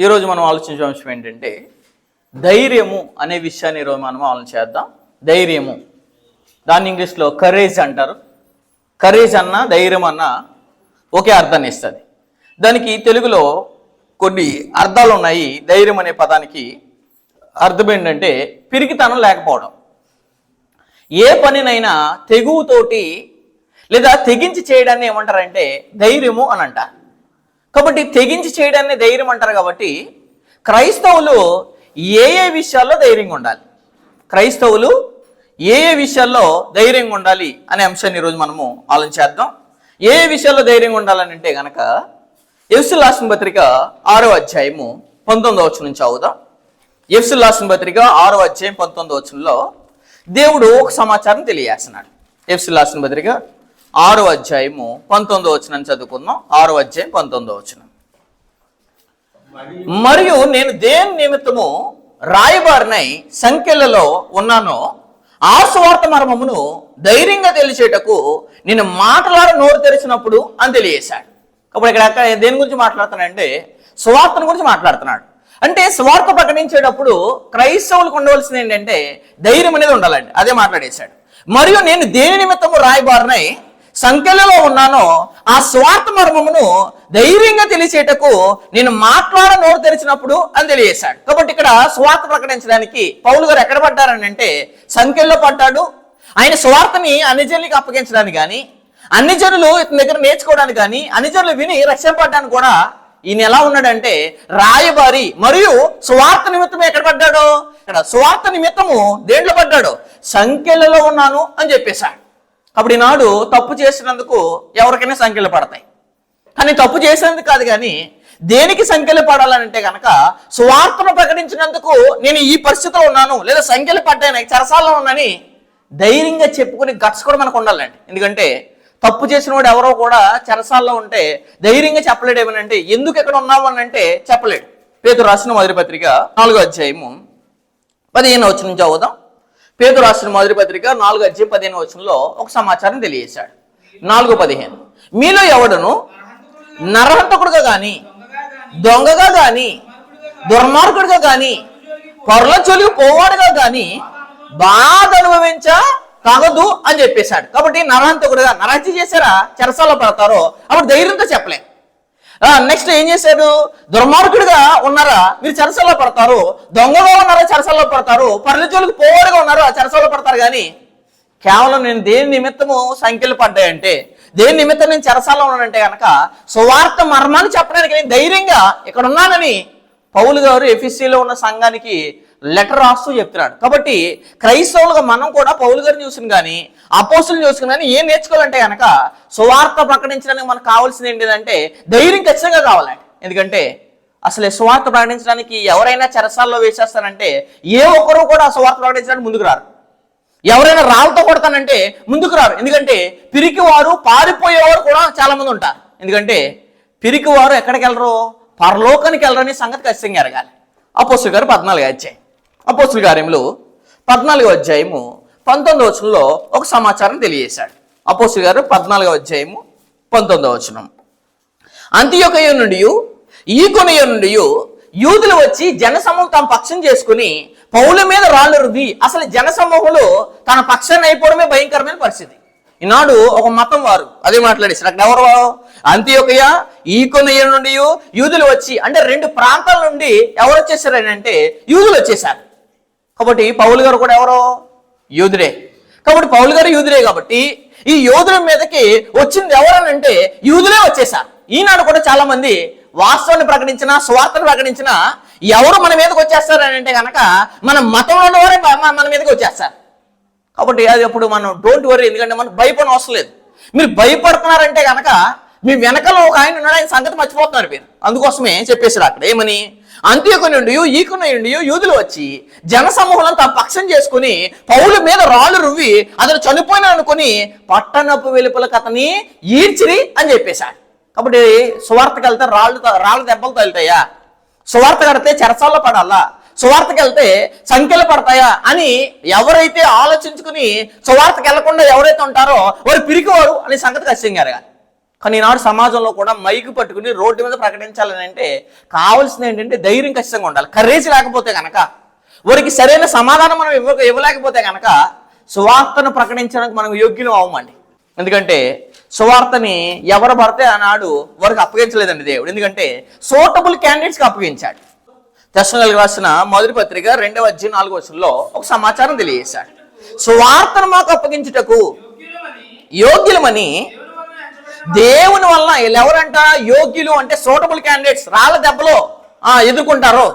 ఈరోజు మనం ఆలోచించే అంశం ఏంటంటే ధైర్యము అనే విషయాన్ని ఈరోజు మనం ఆలోచన చేద్దాం. ధైర్యము, దాన్ని ఇంగ్లీష్లో కరేజ్ అంటారు. కరేజ్ అన్న ధైర్యం అన్న ఒకే అర్థాన్ని ఇస్తుంది. దానికి తెలుగులో కొన్ని అర్థాలు ఉన్నాయి. ధైర్యం అనే పదానికి అర్థం ఏంటంటే పిరికితనం లేకపోవడం. ఏ పనినైనా తెగువతోటి లేదా తెగించి చేయడాన్ని ఏమంటారంటే ధైర్యము అని అంటారు. కాబట్టి తెగించి చేయడాన్ని ధైర్యం అంటారు. కాబట్టి క్రైస్తవులు ఏ విషయాల్లో ధైర్యంగా ఉండాలి, క్రైస్తవులు ఏ విషయాల్లో ధైర్యంగా ఉండాలి అనే అంశాన్ని ఈరోజు మనము ఆలోచించేద్దాం. ఏ విషయాల్లో ధైర్యంగా ఉండాలని అంటే కనుక ఎఫెసీయులకు రాసిన పత్రిక 6వ అధ్యాయము 19వ వచనం నుంచి చదువుదాం. ఎఫెసీయులకు రాసిన పత్రిక 6వ అధ్యాయం 19వ వచనంలో దేవుడు ఒక సమాచారం తెలియజేస్తున్నాడు. ఎఫెసీయులకు రాసిన పత్రిక 6వ అధ్యాయము 19వ వచనం చదువుకుందాం. 6వ అధ్యాయం 19వ వచనం. మరియు నేను దేని నిమిత్తము రాయబారినై సంఖ్యలలో ఉన్నానో ఆ సువార్త మర్మమును ధైర్యంగా తెలిసేటకు నేను మాటలాడ నోరు తెరిచినప్పుడు అని తెలియజేశాడు. కాబట్టి ఇక్కడ దేని గురించి మాట్లాడుతున్నాడంటే సువార్తను గురించి మాట్లాడుతున్నాడు. అంటే సువార్త ప్రకటించేటప్పుడు క్రైస్తవులకు ఉండవలసింది ఏంటంటే ధైర్యం అనేది ఉండాలండి. అదే మాట్లాడేశాడు. మరియు నేను దేని నిమిత్తము రాయబారినై సంఖ్యలలో ఉన్నానో ఆ స్వార్థ మర్మమును ధైర్యంగా తెలిసేటకు నేను మాట్లాడ నోరు తెరిచినప్పుడు అని తెలియజేశాడు. కాబట్టి ఇక్కడ స్వార్థ ప్రకటించడానికి పౌలు గారు ఎక్కడ పడ్డారని అంటే సంఖ్యల్లో పడ్డాడు. ఆయన స్వార్థని అన్ని జనులకి అప్పగించడానికి కానీ, అన్ని జనులు ఇతని దగ్గర నేర్చుకోవడానికి కానీ, అన్ని జనులు విని రక్షింపడ్డానికి కూడా ఈయన ఎలా ఉన్నాడంటే రాయబారి. మరియు స్వార్థ నిమిత్తము ఎక్కడ పడ్డాడో, ఇక్కడ స్వార్థ నిమిత్తము దేంట్లో పడ్డాడో సంఖ్యలలో ఉన్నాను అని చెప్పేశాడు. అప్పుడు ఈనాడు తప్పు చేసినందుకు ఎవరికైనా సంఖ్యలు పడతాయి, కానీ తప్పు చేసినందుకు కాదు. కానీ దేనికి సంఖ్యలు పడాలంటే కనుక స్వార్థను ప్రకటించినందుకు నేను ఈ పరిస్థితిలో ఉన్నాను, లేదా సంఖ్యలు పడ్డాను, చెరసాలలో ఉన్నానని ధైర్యంగా చెప్పుకుని గట్స్ కూడా మనకు ఉండాలండి. ఎందుకంటే తప్పు చేసిన వాడు ఎవరో కూడా చెరసాల్లో ఉంటే ధైర్యంగా చెప్పలేడు. ఏమనంటే ఎందుకు ఎక్కడ ఉన్నావు అని అంటే చెప్పలేడు. పేతురు రాసిన మొదటి పత్రిక 4వ అధ్యాయము 15వ వచనం నుంచి చదువుదాం. పేతురు రాసిన మొదటి పత్రిక 4వ అధ్యాయం 15వ వచనంలో ఒక సమాచారం తెలియజేశాడు. 4:15 మీలో ఎవడను నరహంతకుడుగా గాని, దొంగగా గాని, దుర్మార్గుడుగా గాని, పొరల చొలిగి పోవాడుగా గాని బాధ అనుభవించ తగదు అని చెప్పేశాడు. కాబట్టి నరహంతకుడుగా నరహత్య చేశారా చెరసాల్లో పడతారో అప్పుడు ధైర్యంతో చెప్పలే. నెక్స్ట్ ఏం చేశాడు, దుర్మార్గుడిగా ఉన్నారా మీరు చెరసాల్లో పడతారు, దొంగగా ఉన్నారా చెరసాల్లో పడతారు, పర్ల జోలికి పోవాడుగా ఉన్నారా చెరసాల్లో పడతారు. కానీ కేవలం నేను దేని నిమిత్తము సంఖ్యలు పడ్డాయంటే, దేని నిమిత్తం నేను చెరసాల్లో ఉన్నానంటే కనుక సువార్త మర్మాన్ని చెప్పడానికి నేను ధైర్యంగా ఇక్కడ ఉన్నానని పౌలు గారు ఎఫెసీలో ఉన్న సంఘానికి లెటర్ రాస్తూ చెప్తున్నాడు. కాబట్టి క్రైస్తవులుగా మనం కూడా పౌలు గారిని చూసిన కానీ, అపోస్తులను చూసిన కానీ ఏం నేర్చుకోవాలంటే కనుక సువార్త ప్రకటించడానికి మనకు కావాల్సింది ఏంటిదంటే ధైర్యం ఖచ్చితంగా కావాలండి. ఎందుకంటే అసలు సువార్త ప్రకటించడానికి ఎవరైనా చెరసాల్లో వేసేస్తానంటే ఏ ఒక్కరూ కూడా సువార్త ప్రకటించడానికి ముందుకు రారు. ఎవరైనా రాళ్ళతో కొడతానంటే ముందుకు రారు. ఎందుకంటే పిరికివారు పారిపోయేవారు కూడా చాలా మంది ఉంటారు. ఎందుకంటే పిరికివారు ఎక్కడికి వెళ్ళరు, పరలోకానికి వెళ్ళరని సంగతి ఖచ్చితంగా ఎరగాలి. అపోస్తుల గారు 14వ అధ్యాయం, అపోస్తుల కార్యములు 14వ అధ్యాయము 19వ వచనంలో ఒక సమాచారం తెలియజేశాడు. అపోస్తుల గారు 14వ అధ్యాయము 19వ వచనం. అంతియొకయ నుండి ఈకొనయ నుండి యూదులు వచ్చి జనసమూహం తమ పక్షం చేసుకుని పౌల మీద రాళ్ళు రుద్ది అసలు జనసమూహంలో తన పక్షాన్ని అయిపోవడమే భయంకరమైన పరిస్థితి. ఈనాడు ఒక మతం వారు అదే మాట్లాడేసారు. అక్కడ ఎవరు, అంతియొకయ ఈకొనయ నుండి యూదులు వచ్చి, అంటే 2 ప్రాంతాల నుండి ఎవరు వచ్చేసారని అంటే యూదులు వచ్చేసారు. కాబట్టి పౌలు గారు కూడా ఎవరో యూదుడే. కాబట్టి పౌలు గారు యూదుడే. కాబట్టి ఈ యూదుల మీదకి వచ్చింది ఎవరనంటే యూదులే వచ్చేసారు. ఈనాడు కూడా చాలా మంది వాస్తవాన్ని ప్రకటించినా స్వార్థను ప్రకటించినా ఎవరు మన మీదకి వచ్చేస్తారని అంటే కనుక మన మతంలో వారే మన మీదకి వచ్చేస్తారు. కాబట్టి అది అప్పుడు మనం డోంట్ వరీ, ఎందుకంటే మనం భయపడిన అవసరం లేదు. మీరు భయపడుతున్నారంటే కనుక మీ వెనకలో ఒక ఆయన ఉన్నాడు, ఆయన సంగతి మర్చిపోతున్నారు మీరు. అందుకోసమే చెప్పేసారు అక్కడ ఏమని, అంత్యొకయ నుండి ఈకొనయ నుండి యూదులు వచ్చి జనసమూహంలో తమ పక్షం చేసుకుని పౌలు మీద రాళ్ళు రువ్వి అతను చనిపోయినా అనుకుని పట్టణపు వెలుపలకు అతని ఈడ్చిరి అని చెప్పేశాడు. కాబట్టి సువార్తకి వెళ్తే రాళ్ళ దెబ్బలు తగులుతాయా, సువార్త కడితే చెరసాల్లో పడాలా, సువార్తకి వెళ్తే సంఖ్యలు పడతాయా అని ఎవరైతే ఆలోచించుకుని సువార్తకి వెళ్లకుండా ఎవరైతే ఉంటారో వారు పిరికివారు అనే సంగతి ఖచ్చితంగా ఎరగాలి. కానీ ఈనాడు సమాజంలో కూడా మైకు పట్టుకుని రోడ్డు మీద ప్రకటించాలని అంటే కావాల్సింది ఏంటంటే ధైర్యం ఖచ్చితంగా ఉండాలి. కరేజ్ లేకపోతే కనుక, వారికి సరైన సమాధానం మనం ఇవ్వలేకపోతే కనుక సువార్తను ప్రకటించడానికి మనం యోగ్యులు అవ్వమండి. ఎందుకంటే సువార్తని ఎవరు పడితే ఆనాడు వారికి అప్పగించలేదండి దేవుడు. ఎందుకంటే సూటబుల్ క్యాండిడేట్స్కి అప్పగించాడు. తెస్సలోనికీయులకు రాసిన మొదటి పత్రిక 2వ అధ్యాయం 4వ వచనంలో ఒక సమాచారం తెలియజేశాడు. సువార్తను మాకు అప్పగించుటకు యోగ్యులమని దేవుని వలన. ఎవరంట యోగ్యులు అంటే? Suitable candidates. రాళ్ళ దెబ్బలో ఎదుర్కొంటారు,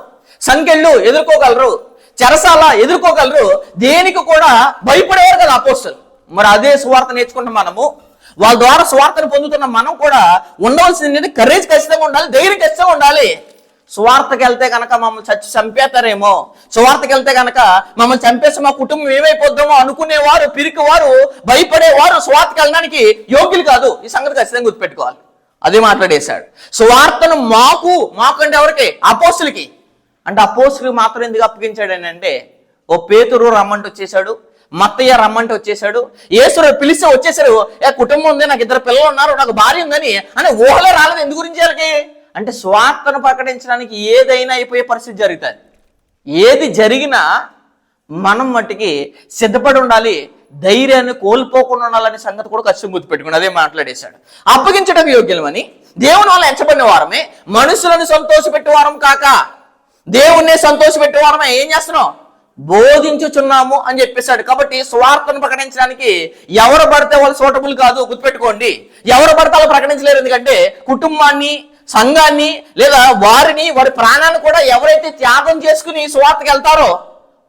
సంకెళ్ళు ఎదుర్కోగలరు, చెరసాల ఎదుర్కోగలరు, దేనికి కూడా భయపడేవారు కదా అపోస్తలు. మరి అదే సువార్త నేర్చుకుంటాం మనము. వాళ్ళ ద్వారా సువార్తను పొందుతున్న మనం కూడా ఉండవలసింది కరేజ్ ఖచ్చితంగా ఉండాలి, ధైర్యం ఖచ్చితంగా ఉండాలి. సువార్తకి వెళ్తే కనుక మమ్మల్ని చంపేస్తారేమో, సువార్తకి వెళ్తే కనుక మమ్మల్ని చంపేసి మా కుటుంబం ఏమైపోద్దామో అనుకునేవారు, పిరికివారు, భయపడేవారు సువార్తకి వెళ్ళడానికి యోగ్యులు కాదు. ఈ సంగతి ఖచ్చితంగా గుర్తుపెట్టుకోవాలి. అదే మాట్లాడేశాడు. సువార్తను మాకు అంటే ఎవరికి? అపోస్తులకి. అంటే అపోస్తులకు మాత్రం ఎందుకు అప్పగించాడు అని అంటే, ఓ పేతురు రమ్మంటే వచ్చేసాడు, మత్తయ్య రమ్మంటే వచ్చేసాడు, యేసు పిలిస్తే వచ్చేసారు. కుటుంబం ఉంది, నాకు 2 పిల్లలు ఉన్నారు, నాకు భార్య ఉందని అని ఊహలే రాలేదు. ఎందు గురించి వాళ్ళకి అంటే స్వార్థను ప్రకటించడానికి ఏదైనా అయిపోయే పరిస్థితి జరుగుతుంది. ఏది జరిగినా మనం మట్టికి సిద్ధపడి ఉండాలి, ధైర్యాన్ని కోల్పోకుండా ఉండాలనే సంగతి కూడా ఖచ్చితంగా గుర్తుపెట్టుకుని అదే మాట్లాడేశాడు. అప్పగించడానికి యోగ్యులమని దేవుని వల్ల ఎంచబడిన వారమే, మనుషులను సంతోషపెట్టే వారం కాక దేవుణ్ణి సంతోషపెట్టే వారమే ఏం చేస్తున్నాం? బోధించుచున్నాము అని చెప్పేశాడు. కాబట్టి స్వార్థను ప్రకటించడానికి ఎవరు పడితే వాళ్ళు సూటబుల్ కాదు, గుర్తుపెట్టుకోండి. ఎవరు పడితే వాళ్ళు ప్రకటించలేరు. ఎందుకంటే కుటుంబాన్ని, సంఘాన్ని, లేదా వారిని, వారి ప్రాణాన్ని కూడా ఎవరైతే త్యాగం చేసుకుని స్వార్థకి వెళ్తారో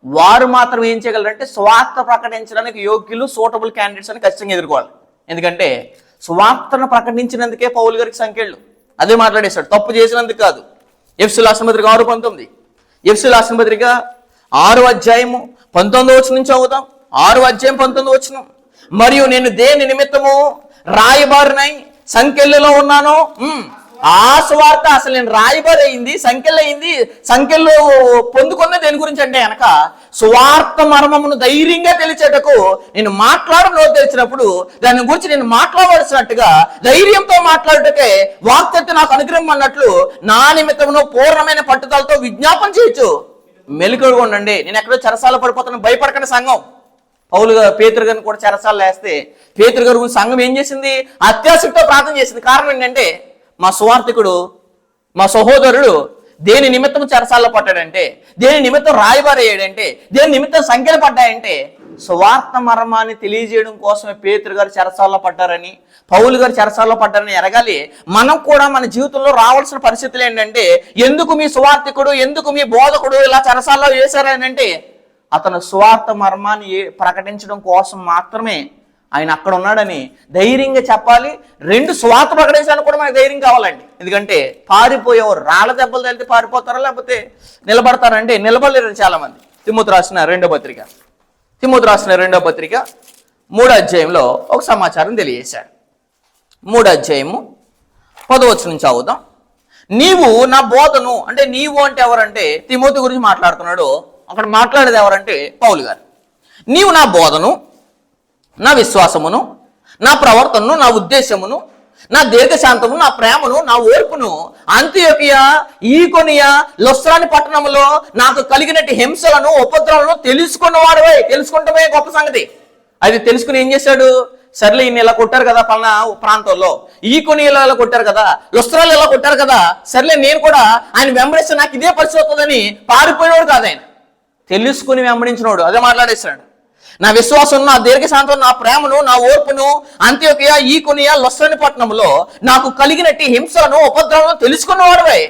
వారు మాత్రం ఏం చేయగలరంటే స్వార్థ ప్రకటించడానికి యోగ్యులు, సూటబుల్ క్యాండిడేట్స్ అని ఖచ్చితంగా ఎదుర్కోవాలి. ఎందుకంటే స్వార్థను ప్రకటించినందుకే పౌలు గారికి సంఖ్యలు. అదే మాట్లాడేశాడు, తప్పు చేసినందుకు కాదు. ఎఫెసీయులకు రాసిన పత్రిక 6:19, ఎఫెసీయులకు రాసిన పత్రిక 6వ అధ్యాయము 19వ వచనం నుంచి చదువుతాం. 6వ అధ్యాయం 19వ వచనం. మరియు నేను దేని నిమిత్తము రాయబారినై సంకెళ్ళలో ఉన్నాను. ఆ సువార్త అసలు నేను రాయబారి అయింది, సంఖ్యలు పొందుకున్న దేని గురించి అంటే కనుక సువార్త మర్మమును ధైర్యంగా తెలిచేటకు నేను నోరు తెరిచినప్పుడు దాని గురించి నేను మాట్లాడవలసినట్టుగా ధైర్యంతో మాట్లాడటకే వాక్తత్వం నాకు అనుగ్రహం అన్నట్లు నా నిమిత్తమును పూర్ణమైన పట్టుదలతో విజ్ఞాపన చేయొచ్చు. మెలకువగా ఉండండి. నేను ఎక్కడో చెరసాల పడిపోతాను, భయపడకండి సంఘం. పౌలు పేతురు గారిని కూడా చెరసాల వేస్తే పేతురు గారి గురించి సంఘం ఏం చేసింది? అత్యాశక్తితో ప్రార్థన చేసింది. కారణం ఏంటంటే మా సువార్థికుడు, మా సహోదరుడు దేని నిమిత్తం చెరసాల్లో పడ్డాడంటే, దేని నిమిత్తం రాయబారయ్యాడంటే, దేని నిమిత్తం సంఖ్యలు పడ్డాయంటే సువార్త మర్మాన్ని తెలియజేయడం కోసమే పేతురు గారు చెరసాల్లో పడ్డారని, పౌలు గారు చెరసాల్లో పడ్డారని ఎరగాలి. మనం కూడా మన జీవితంలో రావాల్సిన పరిస్థితులు ఏంటంటే, ఎందుకు మీ సువార్థికుడు, ఎందుకు మీ బోధకుడు ఇలా చెరసాల్లో వేశారని అంటే అతను సువార్త మర్మాన్ని ప్రకటించడం కోసం మాత్రమే ఆయన అక్కడ ఉన్నాడని ధైర్యంగా చెప్పాలి. 2 సువార్త ప్రకటించడానికి కూడా మనకు ధైర్యం కావాలండి. ఎందుకంటే పారిపోయేవారు రాళ్ళ దెబ్బలు తగిలితే పారిపోతారా, లేకపోతే నిలబడతారంటే నిలబడలేరు చాలా మంది. తిమోతి రాసిన 2వ పత్రిక 3వ అధ్యాయంలో ఒక సమాచారం తెలియజేశాడు. 3వ అధ్యాయము 10వ వచనం నుంచి చదువుదాం. నీవు నా బోధను అంటే, నీవు అంటే ఎవరంటే తిమోతి గురించి మాట్లాడుతున్నాడు. అక్కడ మాట్లాడేది ఎవరంటే పౌలు గారు. నీవు నా బోధను, నా విశ్వాసమును, నా ప్రవర్తనను, నా ఉద్దేశమును, నా దీర్ఘశాంతము, నా ప్రేమను, నా ఓర్పును అంతియోకియ, ఈకొనియ, లుస్త్రాని పట్టణములో నాకు కలిగినట్టు హింసలను, ఉపద్రవాలను తెలుసుకున్నవాడువే. తెలుసుకుంటమే గొప్ప సంగతి. అది తెలుసుకుని ఏం చేశాడు? సర్లే ఈయన ఇలా కొట్టారు కదా పలానా ప్రాంతంలో, ఈకొనియలో ఇలా కొట్టారు కదా, లుస్త్రాలు ఇలా కొట్టారు కదా, సర్లే నేను కూడా ఆయన వెంబడిస్తే నాకు ఇదే పరిస్థితి అవుతుందని పారిపోయినోడు కాదు ఆయన, తెలుసుకుని వెంబడించినోడు. అదే మాట్లాడేశాడు. నా విశ్వాసం, నా దీర్ఘశాంతం, నా ప్రేమను, నా ఓర్పును అంత్యోకియ, ఈకొనియ, లుస్త్రాని పట్టణంలో నాకు కలిగినట్టు హింసలను, ఉపద్రవాలను తెలుసుకున్నవాడువే.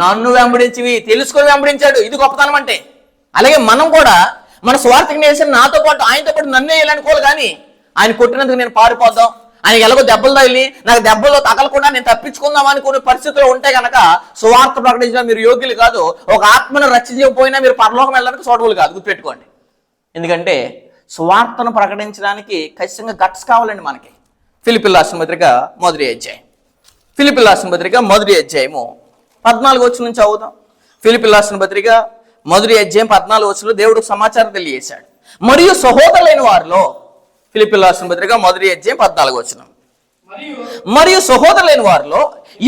నన్ను వెంబడించివి తెలుసుకుని వెంబడించాడు. ఇది గొప్పతనం అంటే. అలాగే మనం కూడా మన స్వార్థకి నేసిన నాతో పాటు ఆయనతో పాటు నన్నే వేయాలనుకోవాలి. కానీ ఆయన కొట్టినందుకు నేను పారిపోద్దాం, ఆయన ఎలాగో దెబ్బలు తగిలి నాకు దెబ్బల్లో తగలకుండా నేను తప్పించుకుందాం అనుకునే పరిస్థితుల్లో ఉంటే కనుక సువార్త ప్రకటించిన మీరు యోగ్యులు కాదు. ఒక ఆత్మను రక్షించకపోయినా మీరు పరలోకం వెళ్ళడానికి సూటబుల్ కాదు, గుర్తుపెట్టుకోండి. ఎందుకంటే సువార్తను ప్రకటించడానికి ఖచ్చితంగా గట్స్ కావాలండి మనకి. ఫిలిప్పీయులకు రాసిన పత్రిక 1వ అధ్యాయం, ఫిలిప్పీయులకు రాసిన పత్రిక 1వ అధ్యాయము 14వ వచనం నుంచి చదువుదాం. ఫిలిప్పీయులకు రాసిన పత్రిక 1వ అధ్యాయం 14వ వచనంలో దేవుడు సమాచారం తెలియజేశాడు. మరియు సహోదరులైన వారిలో, ఫిలిప్పీయులకు రాసిన పత్రిక 1వ అధ్యాయం 14వ వచనం, మరియు సహోదరులైన వారిలో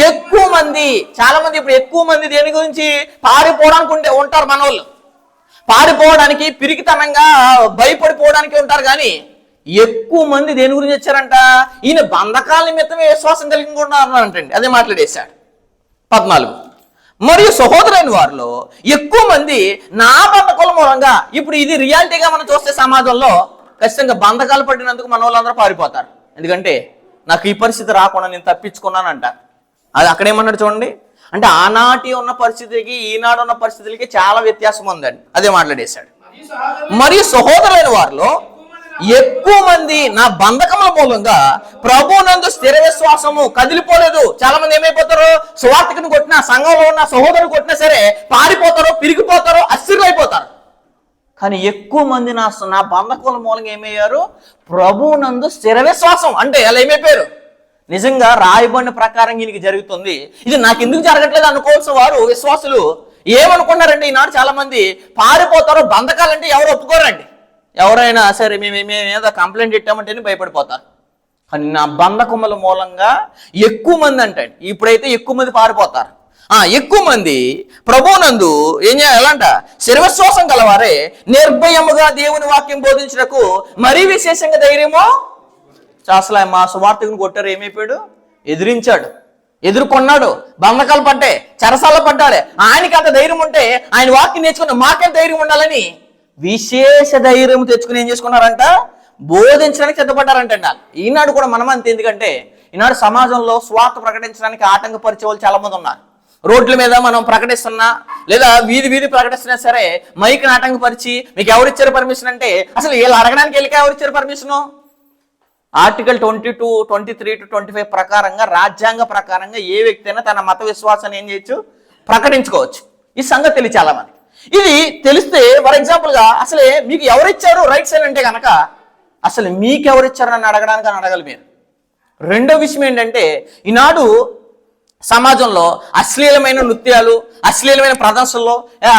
ఎక్కువ మంది, చాలా మంది ఇప్పుడు ఎక్కువ మంది దేని గురించి పారిపోవడానికి ఉంటారు. మన వాళ్ళు పారిపోవడానికి, పిరికితనంగా భయపడిపోవడానికి ఉంటారు. కానీ ఎక్కువ మంది దేని గురించి వచ్చారంట? ఈయన బంధకాల నిమిత్తమే విశ్వాసం కలిగి ఉన్నారంటండి. అదే మాట్లాడేశాడు 14. మరియు సహోదరులైన వారిలో ఎక్కువ మంది నా బంధకాల మూలంగా, ఇప్పుడు ఇది రియాలిటీగా మనం చూస్తే సమాజంలో ఖచ్చితంగా బంధకాలు పడినందుకు మన వాళ్ళందరూ పారిపోతారు. ఎందుకంటే నాకు ఈ పరిస్థితి రాకుండా నేను తప్పించుకున్నానంట. అది అక్కడేమన్నాడు చూడండి, అంటే ఆనాటి ఉన్న పరిస్థితికి ఈనాడు ఉన్న పరిస్థితులకి చాలా వ్యత్యాసం ఉందండి. అదే మాట్లాడేశాడు. మరియు సహోదరులైన వారిలో ఎక్కువ మంది నా బంధకముల మూలంగా ప్రభువునందు స్థిర విశ్వాసము కదిలిపోలేదు. చాలా మంది ఏమైపోతారు? సువార్తికుని కొట్టినా, సంఘంలో ఉన్న సహోదరుని కొట్టినా సరే పారిపోతారు, పిరిగిపోతారు, అస్థిరులైపోతారు. కానీ ఎక్కువ మంది నా బంధకముల మూలంగా ఏమయ్యారు? ప్రభువునందు స్థిర విశ్వాసం. అంటే అలా ఏమైపోయారు? నిజంగా రాయబడిన ప్రకారం ఈయనకి జరుగుతుంది, ఇది నాకు ఎందుకు జరగట్లేదు అనుకోవాల్సిన వారు విశ్వాసులు ఏమనుకున్నారంటే, ఈనాడు చాలా మంది పారిపోతారు. బంధకాలంటే ఎవరు ఒప్పుకోరండి. ఎవరైనా సరే మేము ఏదో కంప్లైంట్ ఇట్టామంటేనే భయపడిపోతారు. కానీ నా బంధకముల మూలంగా ఎక్కువ మంది అంటే, ఇప్పుడైతే ఎక్కువ మంది పారిపోతారు. ఎక్కువ మంది ప్రభువునందు ఏం చేయాలంట? శిరవిశ్వాసం గలవారే నిర్భయముగా దేవుని వాక్యం బోధించుటకు మరీ విశేషంగా ధైర్యము. అసలు మా సువార్తకుని కొట్టారు, ఏమైపోయాడు? ఎదిరించాడు, ఎదుర్కొన్నాడు, బంధకాలు పడ్డాయి, చెరసాల పడ్డాడు. ఆయనకి అంత ధైర్యం ఉంటే ఆయన వాక్యం నేర్చుకున్న మాకేం ధైర్యం ఉండాలని విశేష ధైర్యం తెచ్చుకుని ఏం చేసుకున్నారంట? బోధించడానికి సిద్ధపడ్డారంట. ఈనాడు కూడా మనం అంతే. ఎందుకంటే ఈనాడు సమాజంలో స్వార్థ ప్రకటించడానికి ఆటంకపరిచే వాళ్ళు చాలా మంది ఉన్నారు. రోడ్ల మీద మనం ప్రకటిస్తున్నా, లేదా వీధి ప్రకటిస్తున్నా సరే మైక్ని ఆటంకపరిచి మీకు ఎవరిచ్చారు పర్మిషన్ అంటే, అసలు వీళ్ళు అడగడానికి వెళ్ళి ఎవరిచ్చారు పర్మిషను? ఆర్టికల్ 22, 23 to 25 ప్రకారంగా, రాజ్యాంగ ప్రకారంగా ఏ వ్యక్తి అయినా తన మత విశ్వాసాన్ని ఏం చేయొచ్చు? ప్రకటించుకోవచ్చు. ఈ సంగతి తెలియ చాలా మంది. ఇది తెలిస్తే ఫర్ ఎగ్జాంపుల్గా అసలే మీకు ఎవరిచ్చారు రైట్స్ అని అంటే కనుక, అసలు మీకు ఎవరిచ్చారు అని అడగడానికి అడగాలి మీరు. రెండో విషయం ఏంటంటే, ఈనాడు సమాజంలో అశ్లీలమైన నృత్యాలు, అశ్లీలమైన ప్రదర్శనలు,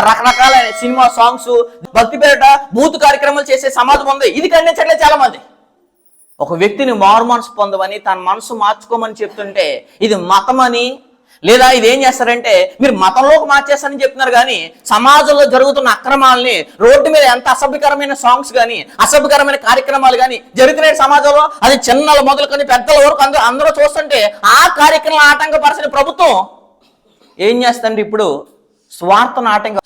రకరకాల సినిమా సాంగ్స్, భక్తి పేరిట బూత్ కార్యక్రమాలు చేసే సమాజం ఉంది. ఇది ఖండించట్లేదు చాలా మంది. ఒక వ్యక్తిని మారు మనసు పొందమని, తన మనసు మార్చుకోమని చెప్తుంటే ఇది మతం అని, లేదా ఇది ఏం చేస్తారంటే మీరు మతంలోకి మార్చేస్తారని చెప్తున్నారు. కానీ సమాజంలో జరుగుతున్న అక్రమాలని, రోడ్డు మీద ఎంత అసభ్యకరమైన సాంగ్స్ కానీ, అసభ్యకరమైన కార్యక్రమాలు కానీ జరుగుతున్నాయి సమాజంలో. అది చిన్నల మొదలుకొని పెద్దల వరకు అందరూ చూస్తుంటే ఆ కార్యక్రమాలు ఆటంకపరచిన ప్రభుత్వం ఏం చేస్తుంది? ఇప్పుడు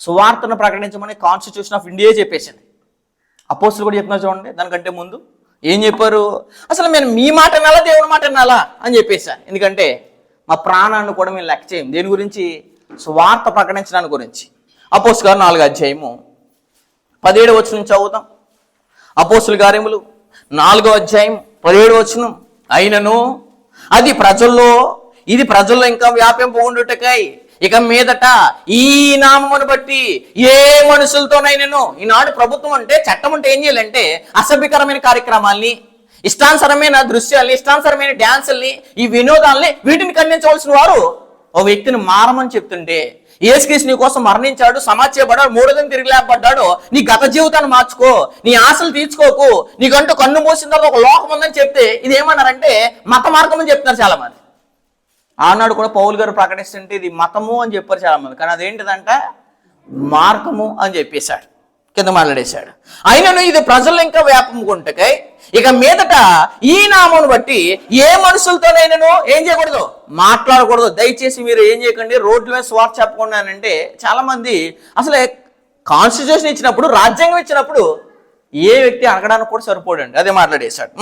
సువార్తను ప్రకటించమని కాన్స్టిట్యూషన్ ఆఫ్ ఇండియా చెప్పేసింది. అపోస్తులు కూడా చెప్తున్నారు చూడండి. దానికంటే ముందు ఏం చెప్పారు? అసలు మేము మీ మాట వినాలా, దేవుని మాట వినాలా అని చెప్పేశారు. ఎందుకంటే మా ప్రాణాన్ని కూడా మేము లెక్క చేయం. దేని గురించి? స్వార్థ ప్రకటించడానికి గురించి. అపోస్తుల గారు 4వ అధ్యాయము 17వ వచనం నుంచి చదువుతాం. అపోస్తుల కార్యములు 4వ అధ్యాయం 17వ వచనం. అయినను ఇది ప్రజల్లో ఇంకా వ్యాపింపు ఉండుటకై ఇక మీదట ఈ నామమును బట్టి ఏ మనుషులతోనైనాను. ఈనాడు ప్రభుత్వం అంటే, చట్టం అంటే ఏం చేయాలంటే అసభ్యకరమైన కార్యక్రమాల్ని, ఇష్టానుసరమైన దృశ్యాల్ని, ఇష్టానుసరమైన డ్యాన్సుల్ని, ఈ వినోదాల్ని, వీటిని ఖండించవలసిన వారు ఓ వ్యక్తిని మారమని చెప్తుంటే, యేసుక్రీస్తు నీ కోసం మరణించాడు, సమాధి చేయబడ్డాడు, 3వ దినం తిరిగి లేపబడ్డాడు, నీ గత జీవితాన్ని మార్చుకో, నీ ఆశలు తీర్చుకోకు, నీకంటూ కన్ను మూసిన తర్వాత ఒక లోకం ఉందని చెప్తే ఇది ఏమన్నారంటే మత మార్గం అని చెప్తున్నారు చాలా మంది. ఆనాడు కూడా పౌలు గారు ప్రకటిస్తుంటే ఇది మతము అని చెప్పారు చాలా మంది. కానీ అదేంటిదంట? మార్గము అని చెప్పేశాడు, కింద మాట్లాడేశాడు. అయినను ఇది ప్రజలు ఇంకా వ్యాపముకుంటకై ఇక మీదట ఈ నామమును బట్టి ఏ మనుషులతోనైనాను ఏం చేయకూడదు? మాట్లాడకూడదు. దయచేసి మీరు ఏం చేయకండి, రోడ్ల మీద స్వార్థ చెప్పకుండానంటే చాలా మంది అసలు కాన్స్టిట్యూషన్ ఇచ్చినప్పుడు, రాజ్యాంగం ఇచ్చినప్పుడు ఏ వ్యక్తి అనగడానికి కూడా సరిపోడండి. అదే మాట్లాడేశాడు.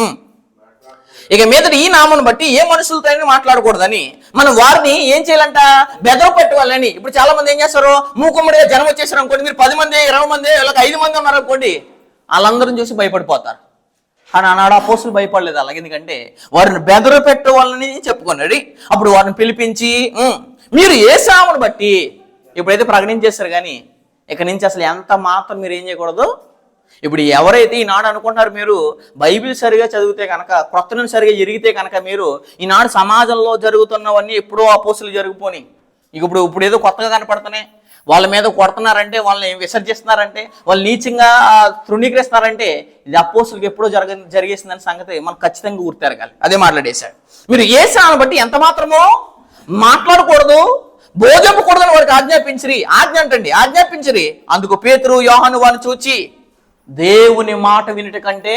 ఇక మీదట ఈ నామను బట్టి ఏ మనుషులతో మాట్లాడకూడదని మనం వారిని ఏం చేయాలంట? బెదర పెట్టాలని. ఇప్పుడు చాలా మంది ఏం చేస్తారు? మూకుమ్మడిగా జనం వచ్చేసారు అనుకోండి, మీరు 10 మంది 20 మంది ఇలా 5 మంది ఉన్నారు అనుకోండి, వాళ్ళందరం చూసి భయపడిపోతారు. కానీ ఆనాడు అపోస్తులు భయపడలేదు అలాగే. ఎందుకంటే వారిని బెదర పెట్టవాలని చెప్పుకున్నాడు. అప్పుడు వారిని పిలిపించి మీరు ఏ నామను బట్టి ఇప్పుడైతే ప్రకటించేస్తారు. కానీ ఇక నుంచి అసలు ఎంత మాత్రం మీరు ఏం చేయకూడదు. ఇప్పుడు ఎవరైతే ఈనాడు అనుకుంటారు మీరు బైబిల్ సరిగా చదివితే కనుక, క్రొత్తను సరిగా ఎరిగితే కనుక, మీరు ఈనాడు సమాజంలో జరుగుతున్నవన్నీ ఎప్పుడో అపోస్తులు జరిగిపోయి ఇప్పుడు ఏదో కొత్తగా కనపడుతున్నాయి, వాళ్ళ మీద కొడుతున్నారంటే, వాళ్ళని విసర్జిస్తున్నారంటే, వాళ్ళు నీచంగా తృణీకరిస్తున్నారంటే ఇది అపోస్తులకు ఎప్పుడో జరిగేసిందని సంగతి మనం ఖచ్చితంగా గుర్తెరగాలి. అదే మాట్లాడేశాడు. మీరు యేసుని బట్టి ఎంత మాత్రమో మాట్లాడకూడదు, బోధింపకూడదని వారికి ఆజ్ఞాపించిరి. అందుకు పేతురు యోహాను వారిని చూచి, దేవుని మాట వినుట కంటే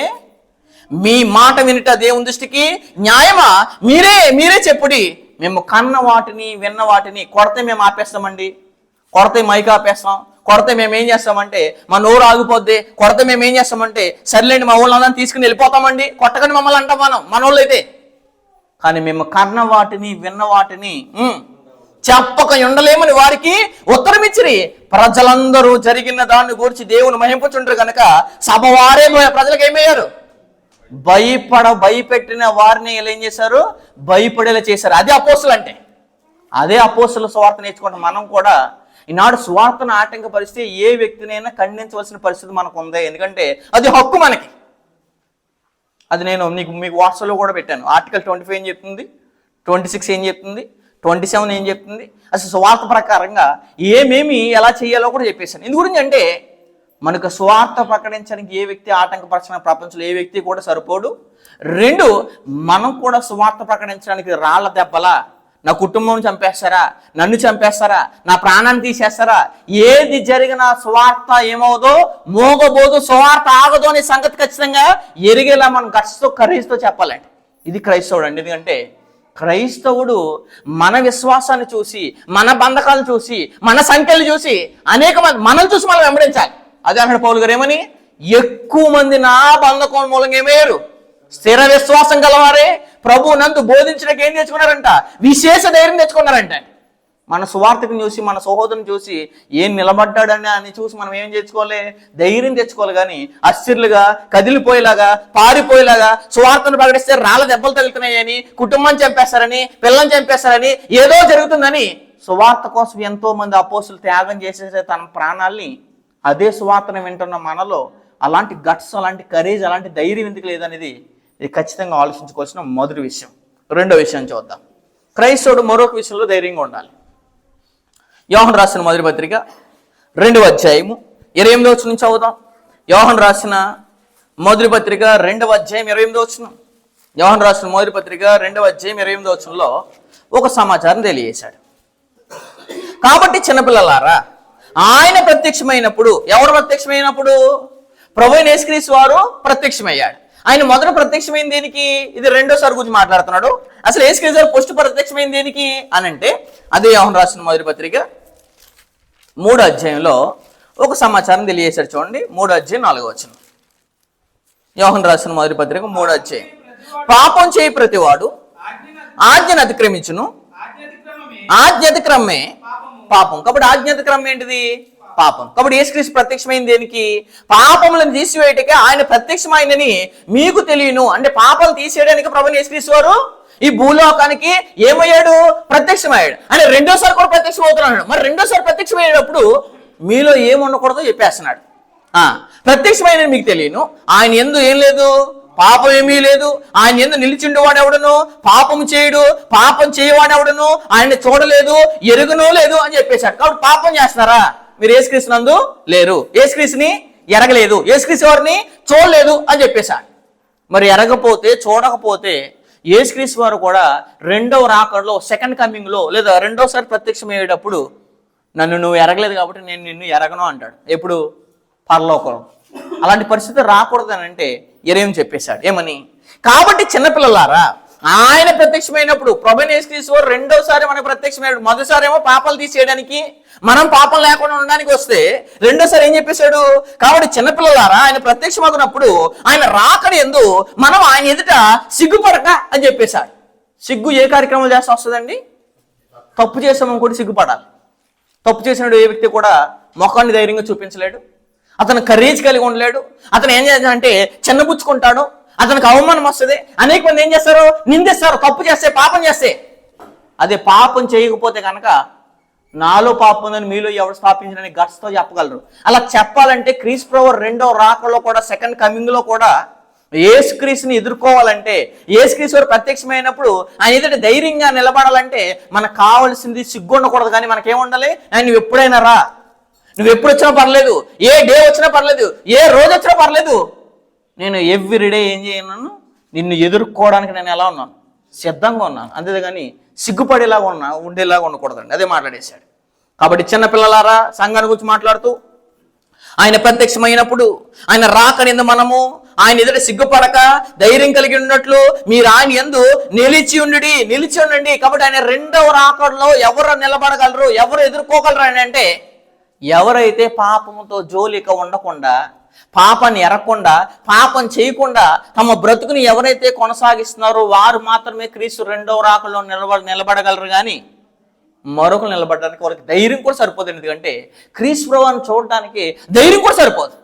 మీ మాట వినుట దేవుని దృష్టికి న్యాయమా? మీరే చెప్పుడి. మేము కన్న వాటిని విన్న వాటిని కొడితే మేము ఆపేస్తామండి, కొడితే మైక్ ఆపేస్తాం, కొడితే మేము ఏం చేస్తామంటే మా నోరు ఆగిపోద్ది, కొడితే మేము ఏం చేస్తామంటే సర్లేండి మా ఊళ్ళందరినీ తీసుకుని వెళ్ళిపోతామండి, కొట్టకండి మమ్మల్ని అంటాం మనోళ్ళు అయితే. కానీ మేము కన్న వాటిని విన్న వాటిని చెప్పక ఉండలేమని వారికి ఉత్తరం ఇచ్చిరి. ప్రజలందరూ జరిగిన దాన్ని గురించి దేవుని మహింపుచుంటారు కనుక సభ వారే ప్రజలకు ఏమయ్యారు? భయపెట్టిన వారిని ఏం చేశారు? భయపడేలా చేశారు. అదే అపోస్తులు అంటే. అదే అపోస్తుల సువార్త నేర్చుకుంటాం. మనం కూడా ఈనాడు సువార్తను ఆటంకపరిస్తే ఏ వ్యక్తినైనా ఖండించవలసిన పరిస్థితి మనకు ఉంది. ఎందుకంటే అది హక్కు మనకి. అది నేను మీకు వాట్సాప్లో కూడా పెట్టాను. ఆర్టికల్ 25 ఏం చెప్తుంది, 26 ఏం చెప్తుంది, 27 ఏం చెప్తుంది, అసలు సువార్త ప్రకారంగా ఏమేమి ఎలా చేయాలో కూడా చెప్పేశాను. ఇందు గురించి అంటే మనకు సువార్త ప్రకటించడానికి ఏ వ్యక్తి ఆటంకపరచిన ప్రపంచంలో ఏ వ్యక్తి కూడా సరిపోడు. 2, మనం కూడా సువార్త ప్రకటించడానికి రాళ్ల దెబ్బలా, నా కుటుంబం చంపేస్తారా, నన్ను చంపేస్తారా, నా ప్రాణాన్ని తీసేస్తారా, ఏది జరిగినా సువార్త ఏమవుదో మోగబోదు, సువార్త ఆగదు అనే సంగతి ఖచ్చితంగా ఎరిగేలా మనం గట్స్తో కరేజ్తో చెప్పాలండి. ఇది క్రైస్తవుడు అండి. ఎందుకంటే క్రైస్తవుడు మన విశ్వాసాన్ని చూసి, మన బంధకాలను చూసి, మన సంఖ్యలు చూసి, అనేక మంది మనల్ని చూసి మనం వెంబడించాలి. అదే అక్కడ పౌలు గారు ఏమని, ఎక్కువ మంది నా బంధకం మూలంగా ఏమయ్యారు? స్థిర విశ్వాసం గలవారే ప్రభు నందు బోధించడానికి ఏం తెచ్చుకున్నారంట? విశేష ధైర్యం తెచ్చుకున్నారంట. మన సువార్తను చూసి, మన సహోదరుని చూసి ఏం నిలబడ్డాడని అని చూసి మనం ఏం తెచ్చుకోవాలి? ధైర్యం తెచ్చుకోవాలి. కానీ అస్థిరులుగా, కదిలిపోయేలాగా, పారిపోయేలాగా సువార్తను ప్రకటిస్తే రాళ్ళ దెబ్బలు తగులుతున్నాయని, కుటుంబాన్ని చంపేస్తారని, పిల్లల్ని చంపేస్తారని, ఏదో జరుగుతుందని సువార్త కోసం ఎంతో మంది అపోస్తులు త్యాగం చేసేసే తన ప్రాణాల్ని, అదే సువార్తను వింటున్న మనలో అలాంటి గట్స్, అలాంటి కరేజ్, అలాంటి ధైర్యం ఎందుకు లేదనేది ఇది ఖచ్చితంగా ఆలోచించుకోవాల్సిన మొదటి విషయం. రెండో విషయం చూద్దాం. క్రైస్తవుడు మరొక విషయంలో ధైర్యంగా ఉండాలి. యోహాను రాసిన మొదటి పత్రిక 2వ అధ్యాయము 28వ వచనం నుంచి చదువుదాం. యోహాను రాసిన మొదటి పత్రిక 2వ అధ్యాయం 28వ వచనం. యోహాను రాసిన మొదటి పత్రిక 2వ అధ్యాయం 28వ వచనంలో ఒక సమాచారం తెలియజేశాడు. కాబట్టి చిన్నపిల్లలారా, ఆయన ప్రత్యక్షమైనప్పుడు, ఎవరు ప్రత్యక్షమైనప్పుడు? ప్రభువైన యేసుక్రీస్తు వారు ప్రత్యక్షమయ్యాడు. ఆయన మొదట ప్రత్యక్షమైంది దేనికి? ఇది రెండోసారి గురించి మాట్లాడుతున్నాడు. అసలు యేసుక్రీస్తు వారు ఫస్ట్ ప్రత్యక్షమైంది దేనికి అని అంటే, అదే యోహాను రాసిన మొదటి పత్రిక 3వ అధ్యాయంలో ఒక సమాచారం తెలియజేశాడు. చూడండి, 3వ అధ్యాయం 4వ వచనం. యోహాను రాసిన మొదటి పత్రిక 3వ అధ్యాయం. పాపం చేయి ప్రతివాడు ఆజ్ఞను అతిక్రమించును, ఆజ్ఞ అతిక్రమే పాపం. కాబట్టి ఆజ్ఞ అతిక్రమం ఏంటిది? పాపం. కాబట్టి యేసుక్రీస్తు ప్రత్యక్షమైంది దేనికి? పాపములను తీసివేయటకే ఆయన ప్రత్యక్షమైందని మీకు తెలియను. అంటే పాపం తీసేయడానికి ప్రభువైన యేసుక్రీస్తు వారు ఈ భూలోకానికి ఏమయ్యాడు? ప్రత్యక్షమయ్యాడు. అంటే రెండోసారి కూడా ప్రత్యక్షం అవుతున్నాడు. మరి రెండోసారి ప్రత్యక్షమయ్యేటప్పుడు మీలో ఏముండకూడదో చెప్పేస్తున్నాడు. ప్రత్యక్షమైన మీకు తెలియను, ఆయన యందు ఏం లేదు, పాపం ఏమీ లేదు, ఆయన యందు నిలిచిండువాడు ఎవడును పాపం చేయడు, పాపం చేయవాడెవడును ఆయన్ని చూడలేదు, ఎరుగునూ లేదు అని చెప్పేశాడు. కాబట్టి పాపం చేస్తున్నారా? మీరు యేసుక్రీస్తు నందు లేరు, యేసుక్రీస్తుని ఎరగలేదు, యేసుక్రీస్తు వారిని చూడలేదు అని చెప్పేశాడు. మరి ఎరగపోతే, చూడకపోతే యేసుక్రీస్తు వారు కూడా రెండవ రాకడలో, సెకండ్ కమింగ్ లో, లేదా రెండోసారి ప్రత్యక్షమయ్యేటప్పుడు నన్ను నువ్వు ఎరగలేదు కాబట్టి నేను నిన్ను ఎరగను అంటాడు. ఎప్పుడు? పరలోకం. అలాంటి పరిస్థితి రాకూడదని అంటే ఎరేం చెప్పేశాడు. ఏమని? కాబట్టి చిన్నపిల్లలారా, ఆయన ప్రత్యక్షమైనప్పుడు, ప్రభువైన యేసుక్రీస్తు వారు రెండోసారి మనకు ప్రత్యక్షమయ్యాడు. మొదటిసారి ఏమో పాపాలు తీసేయడానికి, మనం పాపం లేకుండా ఉండడానికి వస్తే, రెండోసారి ఏం చెప్పేశాడు? కాబట్టి చిన్నపిల్లలారా, ఆయన ప్రత్యక్షమగునప్పుడు ఆయన రాకడి యందు మనం ఆయన ఎదుట సిగ్గుపడక అని చెప్పేశాడు. సిగ్గు ఏ కార్యక్రమం చేస్తా వస్తుందండి? తప్పు చేసామని కూడా సిగ్గుపడాలి. తప్పు చేసినప్పుడు ఏ వ్యక్తి కూడా ముఖాన్ని ధైర్యంగా చూపించలేడు, అతను కరేజ్ కలిగి ఉండలేడు. అతను ఏం చేస్తాడంటే చిన్నపుచ్చుకుంటాడు, అతనికి అవమానం వస్తుంది. అనేక మంది ఏం చేస్తారు? నిందిస్తారు, తప్పు చేస్తే, పాపం చేస్తే. అదే పాపం చేయకపోతే కనుక నాలో పాపం ఉందని మీలో ఎవరు స్థాపించడానికి గట్స్తో చెప్పగలరు. అలా చెప్పాలంటే క్రీస్తు ప్రభువు రెండో రాకలో కూడా, సెకండ్ కమింగ్ లో కూడా యేసుక్రీస్తుని ఎదుర్కోవాలంటే, యేసుక్రీస్తు వారు ప్రత్యక్షమైనప్పుడు ఆయన ఎదుట ధైర్యంగా నిలబడాలంటే మనకు కావాల్సింది సిగ్గు ఉండకూడదు. కానీ మనకేముండాలి? ఆయన ఎప్పుడైనా రా, నువ్వు ఎప్పుడు వచ్చినా పర్లేదు, ఏ డే వచ్చినా పర్లేదు, ఏ రోజు వచ్చినా పర్లేదు, నేను ఎవ్రీడే ఏం చేయను, నిన్ను ఎదుర్కోవడానికి నేను ఎలా ఉన్నాను, సిద్ధంగా ఉన్నాను. అంతేగాని సిగ్గుపడేలాగా ఉండేలాగా ఉండకూడదండి. అదే మాట్లాడేశాడు. కాబట్టి చిన్నపిల్లలారా, సంఘాన్ని గురించి మాట్లాడుతూ ఆయన ప్రత్యక్షమైనప్పుడు ఆయన రాకనిందు మనము ఆయన ఎదుట సిగ్గుపడక ధైర్యం కలిగి ఉన్నట్లు మీరు ఆయన యందు నిలిచి ఉండండి. కాబట్టి ఆయన రెండవ రాకడలో ఎవరు నిలబడగలరు, ఎవరు ఎదుర్కోగలరు అని అంటే, ఎవరైతే పాపముతో జోలిక ఉండకుండా, పాపాన్ని ఎరగకుండా, పాపం చేయకుండా తమ బ్రతుకుని ఎవరైతే కొనసాగిస్తున్నారో వారు మాత్రమే క్రీస్తు రెండవ రాకడలో నిలబడగలరు. కానీ మరొకరు నిలబడడానికి వారికి ధైర్యం కూడా సరిపోదు. ఎందుకంటే క్రీస్తు ప్రభువుని చూడడానికి ధైర్యం కూడా సరిపోదు.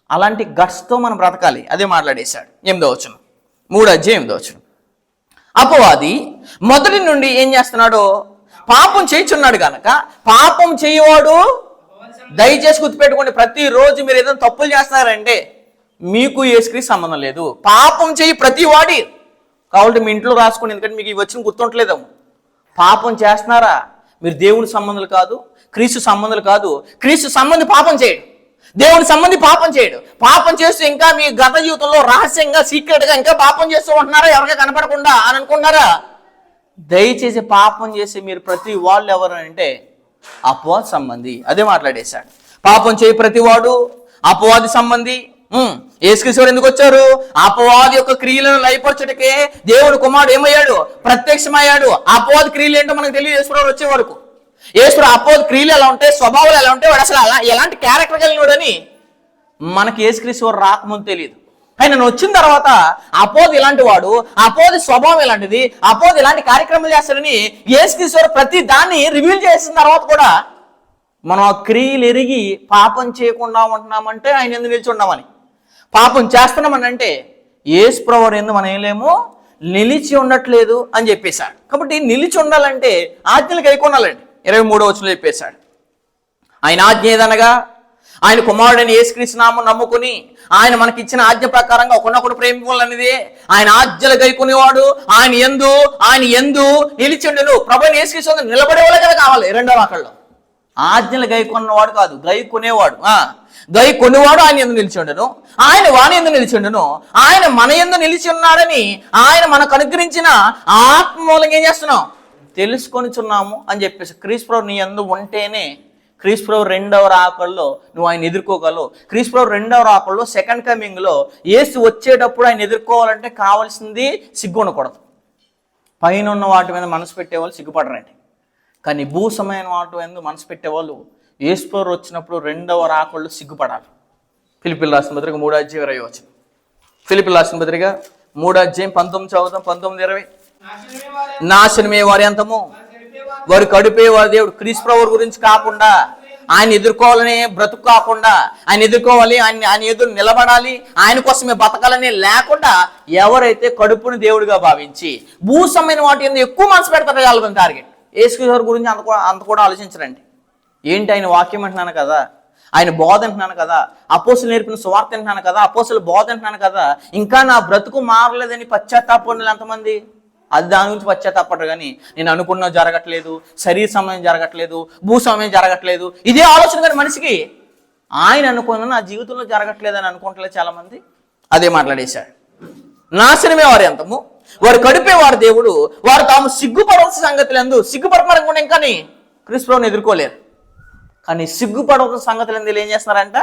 అలాంటి గట్స్తో మనం బ్రతకాలి. అదే మాట్లాడేశాడు. 8వ వచనం, 3వ అధ్యాయం 8వ వచనం. అపవాది మొదటి నుండి ఏం చేస్తున్నాడో పాపం చేయుచున్నాడు కనుక, పాపం చేయవాడు, దయచేసి గుర్తుపెట్టుకోండి, ప్రతిరోజు మీరు ఏదైనా తప్పులు చేస్తున్నారంటే మీకు యేసుక్రీస్తు సంబంధం లేదు. పాపం చేయి ప్రతి వాడి. కాబట్టి మీ ఇంట్లో రాసుకోండి, ఎందుకంటే మీకు ఇవి వచ్చిన గుర్తుంటలేదేమో. పాపం చేస్తున్నారా, మీరు దేవుని సంబంధాలు కాదు, క్రీస్తు సంబంధాలు కాదు. క్రీస్తు సంబంధి పాపం చేయడు, దేవుని సంబంధి పాపం చేయడు. పాపం చేస్తూ ఇంకా మీ గత జీవితంలో రహస్యంగా, సీక్రెట్గా ఇంకా పాపం చేస్తూ ఉంటున్నారా, ఎవరికీ కనపడకుండా అని అనుకుంటున్నారా? దయచేసి పాపం చేసి మీరు ప్రతి వాళ్ళు ఎవరు అంటే అపవాది సంబంధి. అదే మాట్లాడేశాడు. పాపం చేయి ప్రతివాడు అపవాది సంబంధి. యేసుక్రీస్తు ఎందుకు వచ్చారు? అపవాది యొక్క క్రియలను లయపరచుటకే దేవుడు కుమారుడు ఏమయ్యాడు? ప్రత్యక్షమయ్యాడు. అపవాది క్రియలు ఏంటో మనకు తెలియదు యేసుప్రభువు వచ్చే వరకు. యేసుప్రభువు అపవాది క్రియలు ఎలా ఉంటాయి, స్వభావాలు ఎలా ఉంటాయి, వాడు అసలు ఎలాంటి క్యారెక్టర్ కలిగినోడని మనకి యేసుక్రీస్తు రాకముందు తెలియదు. ఆయన వచ్చిన తర్వాత అపవాది ఇలాంటి వాడు, అపవాది స్వభావం ఇలాంటిది, అపవాది ఇలాంటి కార్యక్రమాలు చేస్తాడని యేసుక్రీస్తు ప్రతి దాన్ని రివీల్ చేసిన తర్వాత కూడా మనం ఆ క్రియలు ఎరిగి పాపం చేయకుండా ఉంటున్నామంటే ఆయన ఎందుకు నిలిచి ఉన్నామని, పాపం చేస్తున్నామని అంటే యేసు ప్రభువు ఎందు మనం ఏం లేము, నిలిచి ఉండట్లేదు అని చెప్పేశాడు. కాబట్టి నిలిచి ఉండాలంటే ఆజ్ఞలు గైకొనాలండి. 23వ వచనంలో చెప్పేశాడు. ఆయన ఆజ్ఞ ఏదనగా, ఆయన కుమారుడైన యేసుక్రీస్తు నామమున నమ్ముకుని ఆయన మనకి ఇచ్చిన ఆజ్ఞ ప్రకారంగా ఒకనొకడు ప్రేమికులనేది ఆయన ఆజ్ఞలు గైకొనేవాడు ఆయన యందు నిలిచి ఉండెను. ప్రభువైన యేసుక్రీస్తు నిలబడే వాళ్ళే కదా కావాలి. రెండవ రాకడలో ఆజ్ఞలు గైకొన్నవాడు కాదు, గైకొనేవాడు. గైకొనేవాడు ఆయన యందు నిలిచి ఉండెను, ఆయన వాని యందు నిలిచి ఉండెను. ఆయన మన యందు నిలిచి ఉన్నాడని ఆయన మనకు అనుగ్రహించిన ఆత్మ మూలంగా ఏం చేస్తున్నాం, తెలుసుకొనిచున్నాము అని చెప్పేసి. క్రీస్తు ప్రభువు నీ యందు ఉంటేనే క్రీస్తు ప్రభువు రెండవ రాకడలో నువ్వు ఆయన ఎదుర్కోగలవు. క్రీస్తు ప్రభువు రెండవ రాకడలో, సెకండ్ కమింగ్లో యేసు వచ్చేటప్పుడు ఆయన ఎదుర్కోవాలంటే కావాల్సింది సిగ్గు ఉండకూడదు. పైన ఉన్న వాటి మీద మనసు పెట్టేవాళ్ళు సిగ్గుపడరండి. కానీ భూసమైన వాటి మీద మనసు పెట్టేవాళ్ళు యేసు ప్రభువు వచ్చినప్పుడు రెండవ రాకడలో సిగ్గుపడాలి. ఫిలిప్పీయులకు రాసిన పత్రిక 3వ అధ్యాయం 20వ వచనం. ఫిలిప్పీయులకు రాసిన పత్రిక 3వ అధ్యాయం 19 చదువుతాం, 19-20. నాశనమే వారి అంతము, వారు కడిపే వారి దేవుడు. క్రీస్తు ప్రభువు గురించి కాకుండా, ఆయన ఎదుర్కోవాలని బ్రతుకు కాకుండా, ఆయన ఎదుర్కోవాలి, ఆయన ఎదురు నిలబడాలి, ఆయన కోసమే బతకాలని లేకుండా ఎవరైతే కడుపుని దేవుడిగా భావించి భూసమైన వాటి ఎందుకు ఎక్కువ మనసు పెడతారో వాళ్ళ టార్గెట్. యేసుక్రీస్తు గురించి అంత కూడా ఆలోచించరండి. ఏంటి, ఆయన వాక్యం అంటున్నాను కదా, ఆయన బోధ అంటున్నాను కదా, అపోస్తులు నేర్పిన సువార్త అంటున్నాను కదా, అపోస్తుల బోధ అంటున్నాను కదా, ఇంకా నా బ్రతుకు మారలేదని పశ్చాత్తాపడులు ఎంతమంది? అది దాని గురించి పశ్చాత్తాపడరు. కానీ నేను అనుకున్నా జరగట్లేదు, శరీర సమయం జరగట్లేదు, భూ సమయం జరగట్లేదు, ఇదే ఆలోచన కానీ మనిషికి. ఆయన అనుకున్న నా జీవితంలో జరగట్లేదు అని అనుకుంటలేదు చాలామంది. అదే మాట్లాడేశాడు. నాశనమే వారి అంతము, వారు కడిపే వారి దేవుడు, వారు తాము సిగ్గుపడవలసిన సంగతులు ఎందు సిగ్గుపడమనుకుంటే ఇంకా క్రీస్తు ప్రభువుని ఎదుర్కోలేరు. కానీ సిగ్గుపడవలసిన సంగతులు ఎందుకు ఏం చేస్తున్నారంట,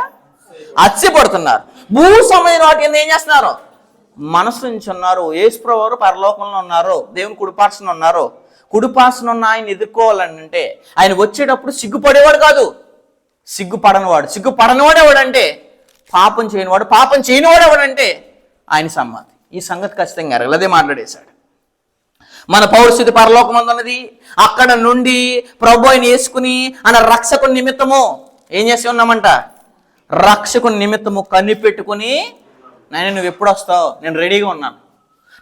అచ్చిపడుతున్నారు. భూ సమయం వాటి ఎందు ఏం చేస్తున్నారు, మనసు నుంచి ఉన్నారు. యేసు ప్రభువు పరలోకంలో ఉన్నారు, దేవుని కుడిపార్శ్వన ఉన్నారు. కుడిపార్శ్వన ఉన్న ఆయన ఎదుర్కోవాలని అంటే ఆయన వచ్చేటప్పుడు సిగ్గుపడేవాడు కాదు, సిగ్గుపడనివాడు. సిగ్గుపడనివాడు ఎవడంటే పాపం చేయనివాడు. పాపం చేయనివాడు ఎవడంటే ఆయన సంబంధి. ఈ సంగతి ఖచ్చితంగా ఎరగలదే మాట్లాడేశాడు. మన పౌరస్థితి పరలోకమందు ఉన్నది. అక్కడ నుండి ప్రభు ఆయన వేసుకుని ఆయన రక్షకుని నిమిత్తము ఏం చేసి ఉన్నామంట, రక్షకుని నిమిత్తము కనిపెట్టుకుని, నాయన నువ్వు ఎప్పుడు వస్తావు, నేను రెడీగా ఉన్నాను,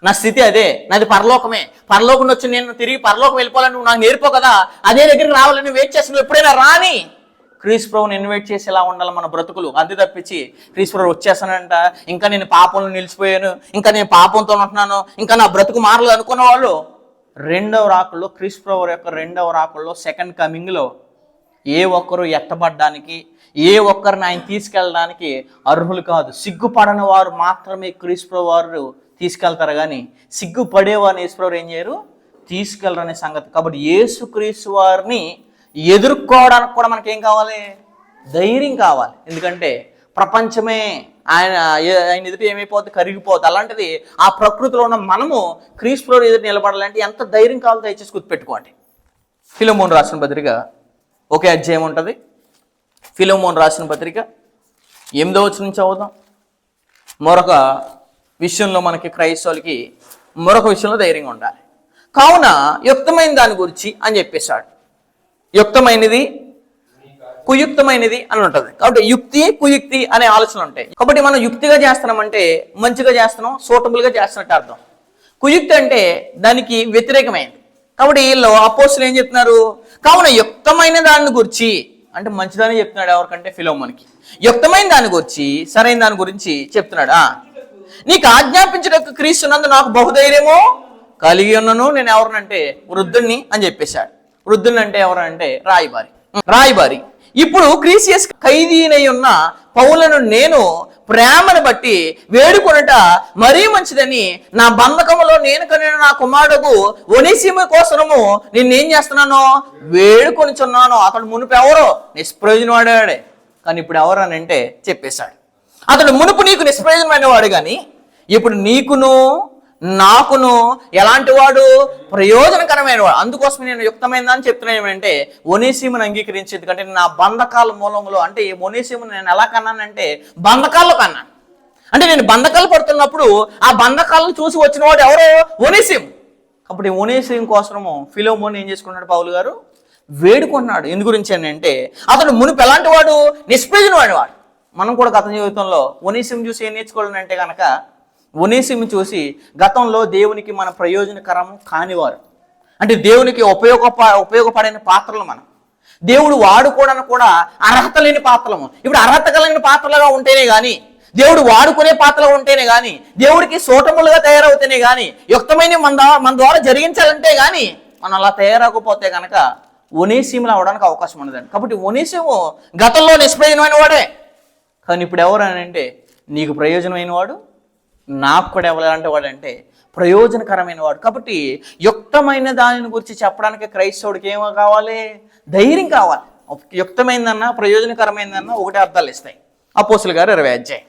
నా స్థితి అదే, నాది పరలోకమే, పరలోకం వచ్చి నేను తిరిగి పరలోకం వెళ్ళిపోవాలని నువ్వు నాకు నేర్పో కదా, అదే దగ్గరికి రావాలని వెయిట్ చేసి నువ్వు ఎప్పుడైనా రాని క్రీస్తు ప్రభువుని ఇన్వైట్ చేసి ఎలా ఉండాలి మన బ్రతుకులు. అంతే తప్పించి క్రీస్తు ప్రభు వచ్చేస్తానంట, ఇంకా నేను పాపంలో నిలిచిపోయాను, ఇంకా నేను పాపంతో ఉంటున్నాను, ఇంకా నా బ్రతుకు మారలేదు అనుకున్న వాళ్ళు రెండవ రాకల్లో, క్రీస్తు ప్రభు యొక్క రెండవ రాకల్లో, సెకండ్ కమింగ్లో ఏ ఒక్కరు ఎత్తబడ్డానికి, ఏ ఒక్కరిని ఆయన తీసుకెళ్ళడానికి అర్హులు కాదు. సిగ్గుపడని వారు మాత్రమే క్రీస్తు వారు తీసుకెళ్తారు, కానీ సిగ్గుపడేవారిని యేసుప్రభు ఏం చేయరు, తీసుకెళ్ళరనే సంగతి. కాబట్టి యేసుక్రీస్తు వారిని ఎదుర్కోవడానికి కూడా మనకేం కావాలి, ధైర్యం కావాలి. ఎందుకంటే ప్రపంచమే ఆయన ఎదుటి ఏమైపోద్ది, కరిగిపోద్ది. అలాంటిది ఆ ప్రకృతిలో ఉన్న మనము క్రీస్తు ఎదురు నిలబడాలంటే ఎంత ధైర్యం కావాలో దయచేసి గుర్తుపెట్టుకోండి. ఫిలెమోను రాసిన పత్రిక ఒకే అధ్యాయం ఉంటుంది. ఫిలెమోను రాసిన పత్రిక 8వ వచనం నుంచి చదువుదాం. మరొక విషయంలో మనకి క్రైస్తవులకి మరొక విషయంలో ధైర్యంగా ఉండాలి. కావున యుక్తమైన దాని గురించి అని చెప్పేశాడు. యుక్తమైనది, కుయుక్తమైనది అని ఉంటుంది. కాబట్టి యుక్తి, కుయుక్తి అనే ఆలోచనలు ఉంటాయి. కాబట్టి మనం యుక్తిగా చేస్తున్నామంటే మంచిగా చేస్తున్నాం, సూటబుల్గా చేస్తున్నట్టు అర్థం. కుయుక్తి అంటే దానికి వ్యతిరేకమైనది. కాబట్టి వీళ్ళు అపోస్తులు ఏం చెప్తున్నారు, కావున యుక్తమైన దాని గురించి అంటే మంచిదని చెప్తున్నాడు. ఎవరికంటే ఫిలెమోనుకి యుక్తమైన దాని గురించి, సరైన దాని గురించి చెప్తున్నాడా. నీకు ఆజ్ఞాపించడానికి క్రీస్తునందు నాకు బహుధైర్యమో కలిగి ఉన్నను. నేను ఎవరినంటే వృద్ధుణ్ణి అని చెప్పేశాడు. వృద్ధుని అంటే ఎవరంటే రాయబారి. ఇప్పుడు క్రీసియస్ ఖైదీనై ఉన్న పౌలను నేను ప్రేమను బట్టి వేడుకొనుట మరీ మంచిదని నా బంధకములో నేను కనిన నా కుమారుడు ఒనేసిము కోసము నేనేం చేస్తున్నాను, వేడుకొనిచున్నాను. అతడు మునుపు ఎవరో నిష్ప్రయోజనవాడే, కానీ ఇప్పుడు ఎవరు అని అంటే చెప్పేశాడు. అతడు మునుపు నీకు నిష్ప్రయోజనమైన వాడు, కానీ ఇప్పుడు నీకును నాకును ఎలాంటి వాడు, ప్రయోజనకరమైన వాడు. అందుకోసం నేను యుక్తమైన అని చెప్తున్నాను ఏమంటే ఒనేసిమును అంగీకరించి. ఎందుకంటే నా బంధకాల మూలంలో, అంటే ఈ ఒనేసిమును నేను ఎలా కన్నానంటే బంధకాల్లో కన్నాను. అంటే నేను బంధకాలు పడుతున్నప్పుడు ఆ బంధకాలను చూసి వచ్చిన వాడు ఎవరో ఒనేసిము. కాబట్టి ఒనేసిము కోసము ఫిలెమోను ఏం చేసుకున్నాడు, పౌలు గారు వేడుకున్నాడు. ఎందు గురించి అని అంటే అతడు మునుపు ఎలాంటి వాడు, నిష్ప్రయోజనమైన వాడు. మనం కూడా గత జీవితంలో ఒనేసిము చూసి ఏం నేర్చుకోవాలంటే కనుక, ఒనేసిము చూసి గతంలో దేవునికి మన ప్రయోజనకరము కానివారు, అంటే దేవునికి ఉపయోగపడిన పాత్రలు మనం, దేవుడు వాడుకోవడానికి కూడా అర్హత లేని పాత్రలము. ఇప్పుడు అర్హత కలిగిన పాత్రలుగా ఉంటేనే కానీ, దేవుడు వాడుకునే పాత్రలు ఉంటేనే కానీ, దేవుడికి సూటములుగా తయారవుతేనే కానీ, యుక్తమైన మన ద్వారా జరిగించాలంటే కానీ మనం అలా తయారవకపోతే కనుక ఒనేసిములు అవడానికి అవకాశం ఉండదండి. కాబట్టి ఒనేసిము గతంలో నిష్ప్రయోజనమైన వాడే, కానీ ఇప్పుడు ఎవరు అని అంటే నీకు ప్రయోజనమైన వాడు, నాకు కూడా ఎవరంటే వాడంటే ప్రయోజనకరమైన వాడు. కాబట్టి యుక్తమైన దానిని గురించి చెప్పడానికి క్రైస్తవుడికి ఏమో కావాలి, ధైర్యం కావాలి. యుక్తమైందన్నా ప్రయోజనకరమైందన్నా ఒకటే అర్థాలు ఇస్తాయి. అపోస్తుల గారు 20వ అధ్యాయం,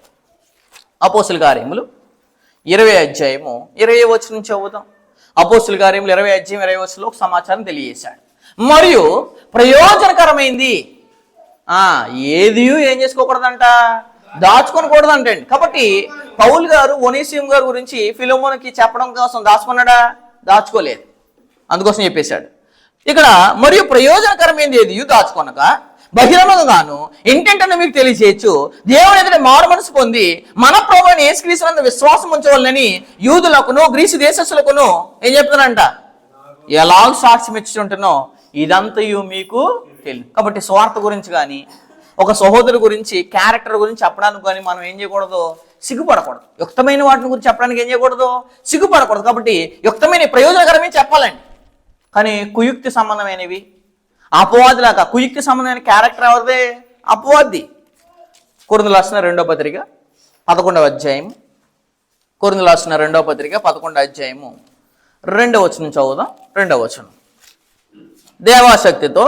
అపోస్తుల కార్యములు 20వ అధ్యాయము 20వ వచనం నుంచి చదువుతాం. అపోస్తుల కార్యములు 20వ అధ్యాయం 20వ వచనంలో ఒక సమాచారం తెలియజేశాడు. మరియు ప్రయోజనకరమైంది ఏది ఏం చేసుకోకూడదంట, దాచుకోకూడదంటే. కాబట్టి పౌలు గారు ఒనేసిము గారి గురించి ఫిలెమోనుకి చెప్పడం కోసం దాచుకున్నాడా, దాచుకోలేదు. అందుకోసం చెప్పేశాడు ఇక్కడ. మరియు ప్రయోజనకరమైనది ఏది దాచుకొనక బహిరంగంగాను ఇంటెంటనే మీకు తెలియచేయచ్చు, దేవుని ఎదుట మారు మనసు పొంది మన ప్రభువైన యేసుక్రీస్తునందు విశ్వాసం ఉంచవాలని యూదులకును గ్రీసు దేశస్తులకును ఏం చెప్తున్నారంట, ఎలాగ సాక్ష్యం ఇచ్చుంటున్నో ఇదంతయు మీకు తెలియదు. కాబట్టి స్వార్థ గురించి కానీ, ఒక సహోదరు గురించి, క్యారెక్టర్ గురించి చెప్పడానికి కానీ మనం ఏం చేయకూడదు, సిగ్గుపడకూడదు. యుక్తమైన వాటిని గురించి చెప్పడానికి ఏం చేయకూడదు, సిగ్గుపడకూడదు. కాబట్టి యుక్తమైన ప్రయోజనకరమే చెప్పాలండి. కానీ కుయుక్తి సంబంధమైనవి, అపవాదిలాగా కుయుక్తి సంబంధమైన క్యారెక్టర్ ఎవరిదే, అపవాది. కొరింథీయులకు రాసిన 2వ పత్రిక 11వ అధ్యాయం, కొరింథీయులకు రాసిన 2వ పత్రిక 11వ అధ్యాయము 2వ వచనం చదువుదాం. 2వ వచనం, దేవాశక్తితో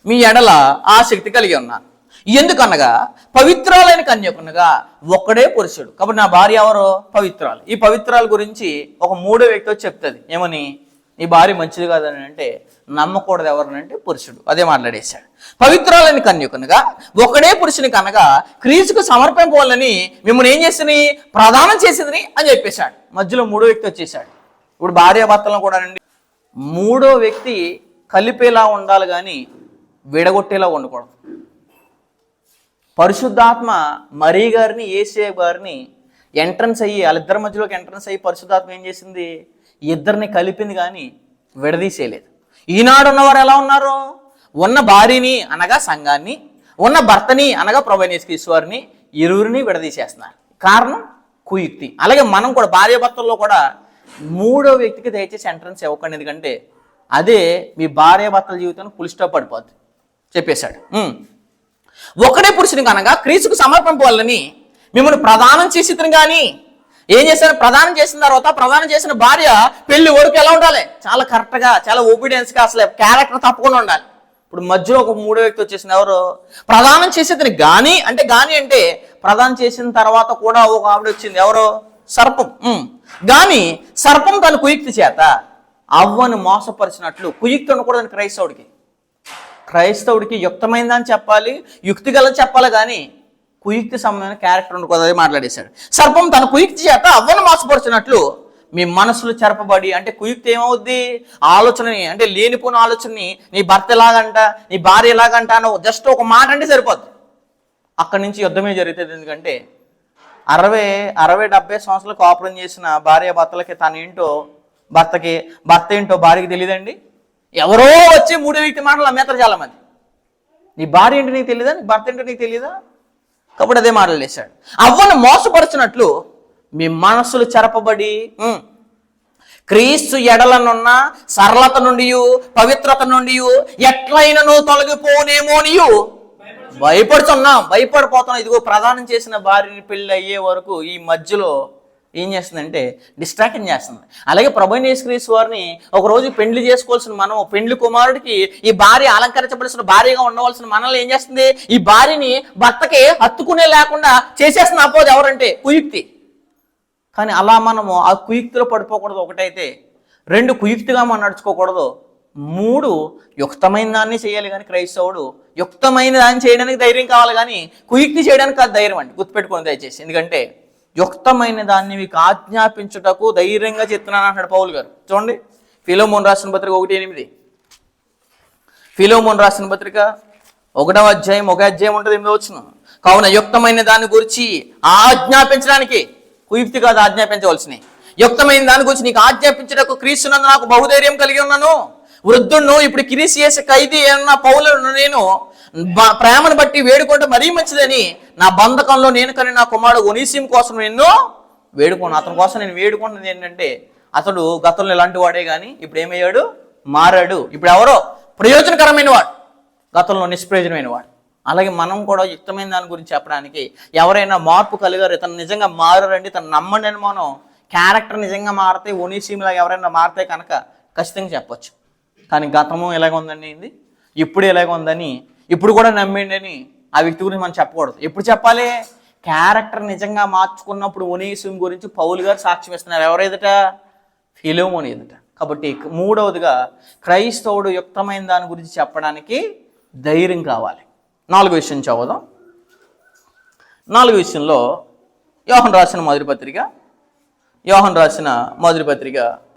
మీ ఎడల ఆసక్తి కలిగి ఉన్నాను, ఎందుకనగా పవిత్రాలైన కన్యకునగా ఒక్కడే పురుషుడు. కాబట్టి నా భార్య ఎవరో పవిత్రాలు. ఈ పవిత్రాల గురించి ఒక 3వ వ్యక్తి వచ్చి చెప్తుంది ఏమని, నీ భార్య మంచిది కాదని అంటే నమ్మకూడదు ఎవరినంటే పురుషుడు. అదే మాట్లాడేశాడు. పవిత్రాలైన కన్యకునగా ఒకడే పురుషుని కనగా క్రీస్తుకు సమర్పింపవాలని మిమ్మల్ని ఏం చేసింది, ప్రదానం చేసింది అని చెప్పేశాడు. మధ్యలో 3వ వ్యక్తి వచ్చేసాడు. ఇప్పుడు భార్యాభర్తలను కూడా అండి 3వ వ్యక్తి కలిపేలా ఉండాలి, కానీ విడగొట్టేలా ఉండకూడదు. పరిశుద్ధాత్మ మరీ గారిని, యేసే గారిని ఎంట్రన్స్ అయ్యి, వాళ్ళిద్దరి మధ్యలోకి ఎంట్రన్స్ అయ్యి పరిశుద్ధాత్మ ఏం చేసింది, ఇద్దరిని కలిపింది, కానీ విడదీసేయలేదు. ఈనాడు ఉన్నవారు ఎలా ఉన్నారు, ఉన్న భార్యని అనగా సంఘాన్ని, ఉన్న భర్తని అనగా ప్రభువైన యేసుక్రీస్తు వారిని ఇరువురిని విడదీసేస్తున్నారు. కారణం కుయుక్తి. అలాగే మనం కూడా భార్యాభర్తల్లో కూడా 3వ వ్యక్తికి దయచేసి ఎంట్రన్స్ ఇవ్వకండి. ఎందుకంటే అదే మీ భార్యాభర్తల జీవితానికి ఫుల్ స్టాప్ పడిపోద్ది. చెప్పేశాడు. ఒకడే పురుషుని కనుక క్రీస్తుకు సమర్పింపవాలని మిమ్మల్ని ప్రదానం చేసి కానీ ఏం చేశారు? ప్రదానం చేసిన తర్వాత ప్రదానం చేసిన భార్య పెళ్లి వరకు ఎలా ఉండాలి? చాలా కరెక్ట్గా, చాలా ఒబీడియన్స్గా, అసలు క్యారెక్టర్ తప్పకుండా ఉండాలి. ఇప్పుడు మధ్యలో ఒక మూడో వ్యక్తి వచ్చేసిన ఎవరు? ప్రదానం చేసేదని గాని అంటే ప్రదానం చేసిన తర్వాత కూడా ఒక ఆవిడ వచ్చింది. ఎవరో? సర్పం. గాని సర్పం తన కుయుక్తి చేత అవ్వను మోసపరిచినట్లు. కుయుక్తి ఉండకూడదని క్రైస్తవుడికి యుక్తమైందని చెప్పాలి, యుక్తి గల చెప్పాలి, కానీ కుయుక్తి సంబంధమైన క్యారెక్టర్ ఉండకూడదు. అది మాట్లాడేశాడు. సర్పం తన కుయుక్తి చేత అవ్వను మోసపరిచినట్లు మీ మనసులు చెరపబడి, అంటే కుయుక్తి ఏమవుద్ది? ఆలోచనని, అంటే లేనిపోయిన ఆలోచనని నీ భర్త ఎలాగంట, నీ భార్య ఎలాగంట అని జస్ట్ ఒక మాట అంటే సరిపోద్ది. అక్కడి నుంచి యుద్ధమే జరుగుతుంది. ఎందుకంటే 60-70 సంవత్సరాలు కాపురం చేసిన భార్య భర్తలకి భర్త ఏంటో భార్యకి తెలియదండి. ఎవరో వచ్చి మూడో వ్యక్తి మాటలు అమ్మేస్తారు చాలా మంది. నీ భార్య ఏంటి నీకు తెలియదా? నీ భర్త ఏంటో నీకు తెలియదా? కాబట్టి అదే మాటలు వేశాడు. అవ్వను మోసపరచినట్లు మీ మనస్సులు చెరపబడి క్రీస్తు ఎడలనున్న సరళత నుండి, పవిత్రత నుండి ఎట్లయినను తొలగిపోనేమోనియు భయపడిపోతున్నాం. ఇదిగో ప్రదానం చేసిన భార్యని పెళ్లి అయ్యే వరకు ఈ మధ్యలో ఏం చేస్తుందంటే డిస్ట్రాక్షన్ చేస్తుంది. అలాగే ప్రభువైన యేసుక్రీస్తు వారిని ఒకరోజు పెండ్లి చేసుకోవాల్సిన మనం, పెండ్లి కుమారుడికి ఈ భార్య అలంకరించబడిన భార్యగా ఉండవలసిన మనల్ని ఏం చేస్తుంది? ఈ భార్యని భర్తకి హత్తుకునే లేకుండా చేసేస్తున్న అపోజ్ ఎవరంటే కుయుక్తి. కానీ అలా మనము ఆ కుయుక్తిలో పడిపోకూడదు. ఒకటైతే 2 కుయుక్తిగా మనం నడుచుకోకూడదు. 3 యుక్తమైన దాన్ని చేయాలి. కానీ క్రైస్తవుడు యుక్తమైన దాన్ని చేయడానికి ధైర్యం కావాలి, కానీ కుయుక్తి చేయడానికి కాదు ధైర్యం అండి. గుర్తుపెట్టుకోండి దయచేసి. ఎందుకంటే యుక్తమైన దాన్ని మీకు ఆజ్ఞాపించుటకు ధైర్యంగా చెప్తున్నాను అంటాడు పౌలు గారు. చూడండి, ఫిలోమోను రాసిన పత్రిక 1:8. ఫిలోమోను రాసిన పత్రిక 1వ అధ్యాయం, 1 అధ్యాయం ఉంటుంది, 8వ వచనం. కావున యుక్తమైన దాని గురించి ఆజ్ఞాపించడానికి, కుయుక్తి కాదు ఆజ్ఞాపించవలసినవి, యుక్తమైన దాని గురించి నీకు ఆజ్ఞాపించటకు క్రీస్తునందు నాకు బహుధైర్యం కలిగి ఉన్నాను. వృద్ధుడును, ఇప్పుడు కిరీసియేసి ఖైదీ అన్న పౌలను నేను ప్రేమను బట్టి వేడుకుంటే మరీ మంచిదని నా బంధకంలో నేను కానీ నా కుమారుడు ఒనీసిము కోసం నిన్ను వేడుకోను. అతని కోసం నేను వేడుకుంటున్నది ఏంటంటే, అతడు గతంలో ఇలాంటి వాడే కానీ ఇప్పుడు ఏమయ్యాడు? మారాడు. ఇప్పుడు ఎవరో ప్రయోజనకరమైన వాడు, గతంలో నిష్ప్రయోజనమైన వాడు. అలాగే మనం కూడా యుక్తమైన దాని గురించి చెప్పడానికి, ఎవరైనా మార్పు కలిగారు, ఇతను నిజంగా మారారండి, తను నమ్మండి అని మనం క్యారెక్టర్ నిజంగా మారితే, ఒనీసిములాగా ఎవరైనా మారితే కనుక ఖచ్చితంగా చెప్పొచ్చు. కానీ గతము ఎలాగ ఉందండి, ఇప్పుడు ఎలాగ ఉందని, ఇప్పుడు కూడా నమ్మిండి అని ఆ వ్యక్తి గురించి మనం చెప్పకూడదు. ఎప్పుడు చెప్పాలి? క్యారెక్టర్ నిజంగా మార్చుకున్నప్పుడు ఒనీసిము గురించి పౌలు గారు సాక్ష్యం ఇస్తున్నారు. ఎవరు ఎదుట? ఫిలోమోను ఎదుట. కాబట్టి 3వదిగా క్రైస్తవుడు యుక్తమైన దాని గురించి చెప్పడానికి ధైర్యం కావాలి. 4వ విషయం చదువుదాం. 4వ విషయంలో యోహాను రాసిన మొదటి పత్రిక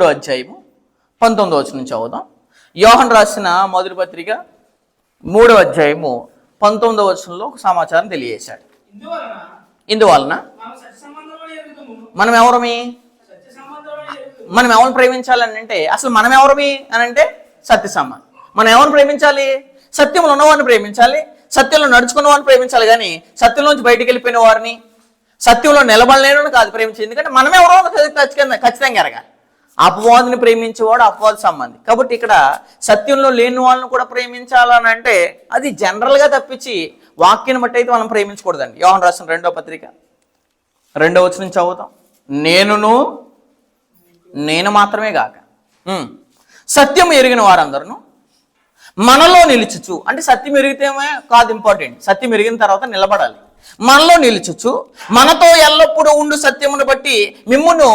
2వ అధ్యాయము 19వ వచనం చదువుదాం. యోహాను రాసిన మొదటి పత్రిక 3వ అధ్యాయము 19వ వచనంలో ఒక సమాచారం తెలియజేశాడు. ఇందువలన మనం ఎవరమి? మనం ఎవరిని ప్రేమించాలని అంటే, అసలు మనం ఎవరమి అని అంటే సత్య సంబంధం. మనం ఎవరిని ప్రేమించాలి? సత్యంలో ఉన్నవారిని ప్రేమించాలి, సత్యంలో నడుచుకున్న వారిని ప్రేమించాలి. కానీ సత్యంలోంచి బయటికి వెళ్ళిపోయిన వారిని, సత్యంలో నిలబడలేని కాదు ప్రేమించేది. ఎందుకంటే మనం ఎవరో ఖచ్చితంగా ఎరగాలి. అపవాదిని ప్రేమించేవాడు అపవాది సంబంధి. కాబట్టి ఇక్కడ సత్యంలో లేని వాళ్ళని కూడా ప్రేమించాలని అంటే అది జనరల్గా తప్పించి వాక్యాన్ని బట్టి అయితే వాళ్ళని ప్రేమించకూడదండి. యోహాను రాసిన 2వ పత్రిక 2వ వచనం చదువుతాం. నేను మాత్రమే గాక సత్యం ఎరిగిన వారందరూ మనలో నిలుచుచు, అంటే సత్యం ఎరిగితేమే కాదు ఇంపార్టెంట్, సత్యం ఎరిగిన తర్వాత నిలబడాలి. మనలో నిలుచుచు మనతో ఎల్లప్పుడూ ఉండు సత్యమును బట్టి మిమ్మును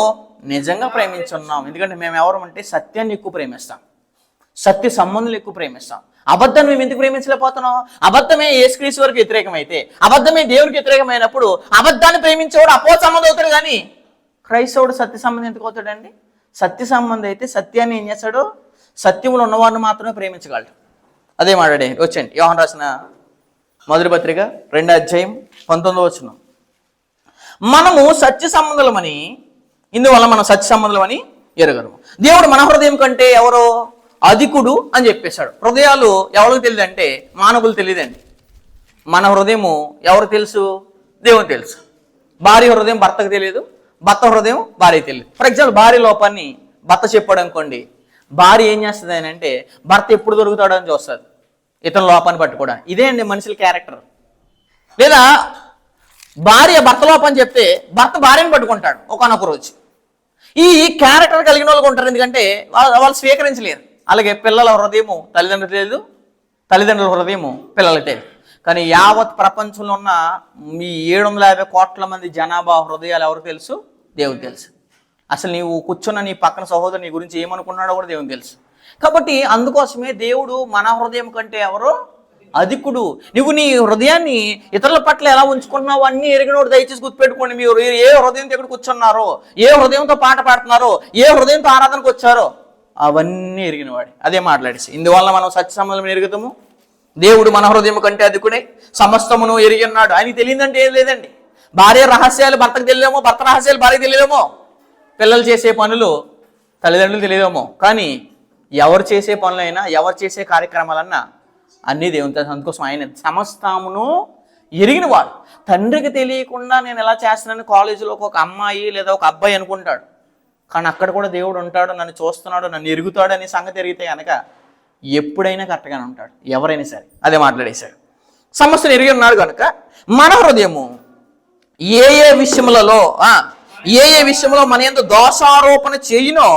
నిజంగా ప్రేమించున్నాం. ఎందుకంటే మేము ఎవరమంటే సత్యాన్ని ఎక్కువ ప్రేమిస్తాం, సత్య సంబంధాలు ఎక్కువ ప్రేమిస్తాం. అబద్ధాన్ని మేము ఎందుకు ప్రేమించలేకపోతున్నాం? అబద్ధమే యేసుక్రీస్తు వారికి వ్యతిరేకమైతే, అబద్ధమే దేవుడికి వ్యతిరేకమైనప్పుడు అబద్ధాన్ని ప్రేమించేవాడు అపో సంబంధం అవుతాడు. కానీ క్రైస్తవుడు సత్య సంబంధం ఎందుకు అవుతాడండి? సత్య సంబంధం అయితే సత్యాన్ని ఏం చేస్తాడు? సత్యములు ఉన్నవారిని మాత్రమే ప్రేమించగలడు. అదే మాట్లాడే వచ్చండి. యోహాను రాసిన మొదటి పత్రిక 2వ అధ్యాయం 19వ వచనం. మనము సత్య సంబంధులమని, ఇందువల్ల మనం సత్య సంబంధులమని ఎరగరు. దేవుడు మన హృదయం కంటే ఎవరో అధికుడు అని చెప్పేశాడు. హృదయాలు ఎవరికి తెలియదు అంటే మానవులు తెలియదండి. మన హృదయము ఎవరు తెలుసు? దేవునికి తెలుసు. భార్య హృదయం భర్తకు తెలియదు, భర్త హృదయం భార్యకి తెలియదు. ఫర్ ఎగ్జాంపుల్, భార్య లోపాన్ని భర్త చెప్పాడు అనుకోండి, భార్య ఏం చేస్తుంది అని అంటే భర్త ఎప్పుడు దొరుకుతాడని చూస్తుంది. ఇతని లోపాన్ని పట్టుకోవడానికి. ఇదే అండి మనుషుల క్యారెక్టర్. లేదా భార్య భర్త లోపని చెప్తే భర్త భార్యను పట్టుకుంటాడు ఒకనొక రోజు. ఈ క్యారెక్టర్ కలిగిన వాళ్ళు ఉంటారు, ఎందుకంటే వాళ్ళు స్వీకరించలేరు. అలాగే పిల్లల హృదయము తల్లిదండ్రులు తెలియదు, తల్లిదండ్రుల హృదయము పిల్లలకి తెలియదు. కానీ యావత్ ప్రపంచంలో ఉన్న మీ 750 కోట్ల మంది జనాభా హృదయాలు ఎవరికి తెలుసు? దేవునికి తెలుసు. అసలు నీవు కూర్చున్న నీ పక్కన సహోదరు నీ గురించి ఏమనుకున్నాడో కూడా దేవునికి తెలుసు. కాబట్టి అందుకోసమే దేవుడు మన హృదయం కంటే ఎవరో అధికుడు. నువ్వు నీ హృదయాన్ని ఇతరుల పట్ల ఎలా ఉంచుకున్నావు అన్నీ ఎరిగినోడు. దయచేసి గుర్తుపెట్టుకోండి, మీరు ఏ హృదయంతో ఎక్కడ కూర్చున్నారో, ఏ హృదయంతో పాట పాడుతున్నారో, ఏ హృదయంతో ఆరాధనకు వచ్చారో అవన్నీ ఎరిగినవాడు. అదే మాట్లాడేసి ఇందువల్ల మనం సత్య సంబంధం ఎరుగుతాము. దేవుడు మన హృదయం కంటే అధికుడే, సమస్తమును ఎరిగి ఉన్నాడు. ఆయనకి తెలియదంటే ఏం లేదండి. భార్య రహస్యాలు భర్తకు తెలియదేమో, భర్త రహస్యాలు భార్యకు తెలియదేమో, పిల్లలు చేసే పనులు తల్లిదండ్రులు తెలియదేమో. కానీ ఎవరు చేసే పనులైనా, ఎవరు చేసే కార్యక్రమాలన్నా అన్నీ దేవుని తెలుసు. అందుకోసం ఆయన సమస్తమును ఎరిగిన వాడు. తండ్రికి తెలియకుండా నేను ఎలా చేస్తున్నాను కాలేజీలో ఒక అమ్మాయి లేదా ఒక అబ్బాయి అనుకుంటాడు. కానీ అక్కడ కూడా దేవుడు ఉంటాడు, నన్ను చూస్తున్నాడు, నన్ను ఎరుగుతాడు అనే సంగతి ఎరిగితే కనుక ఎప్పుడైనా కరెక్ట్గానే ఉంటాడు, ఎవరైనా సరే. అదే మాట్లాడేశాడు. సమస్యను ఎరిగి ఉన్నాడు కనుక మన హృదయము ఏ విషయంలో మన యందు దోషారోపణ చేయునో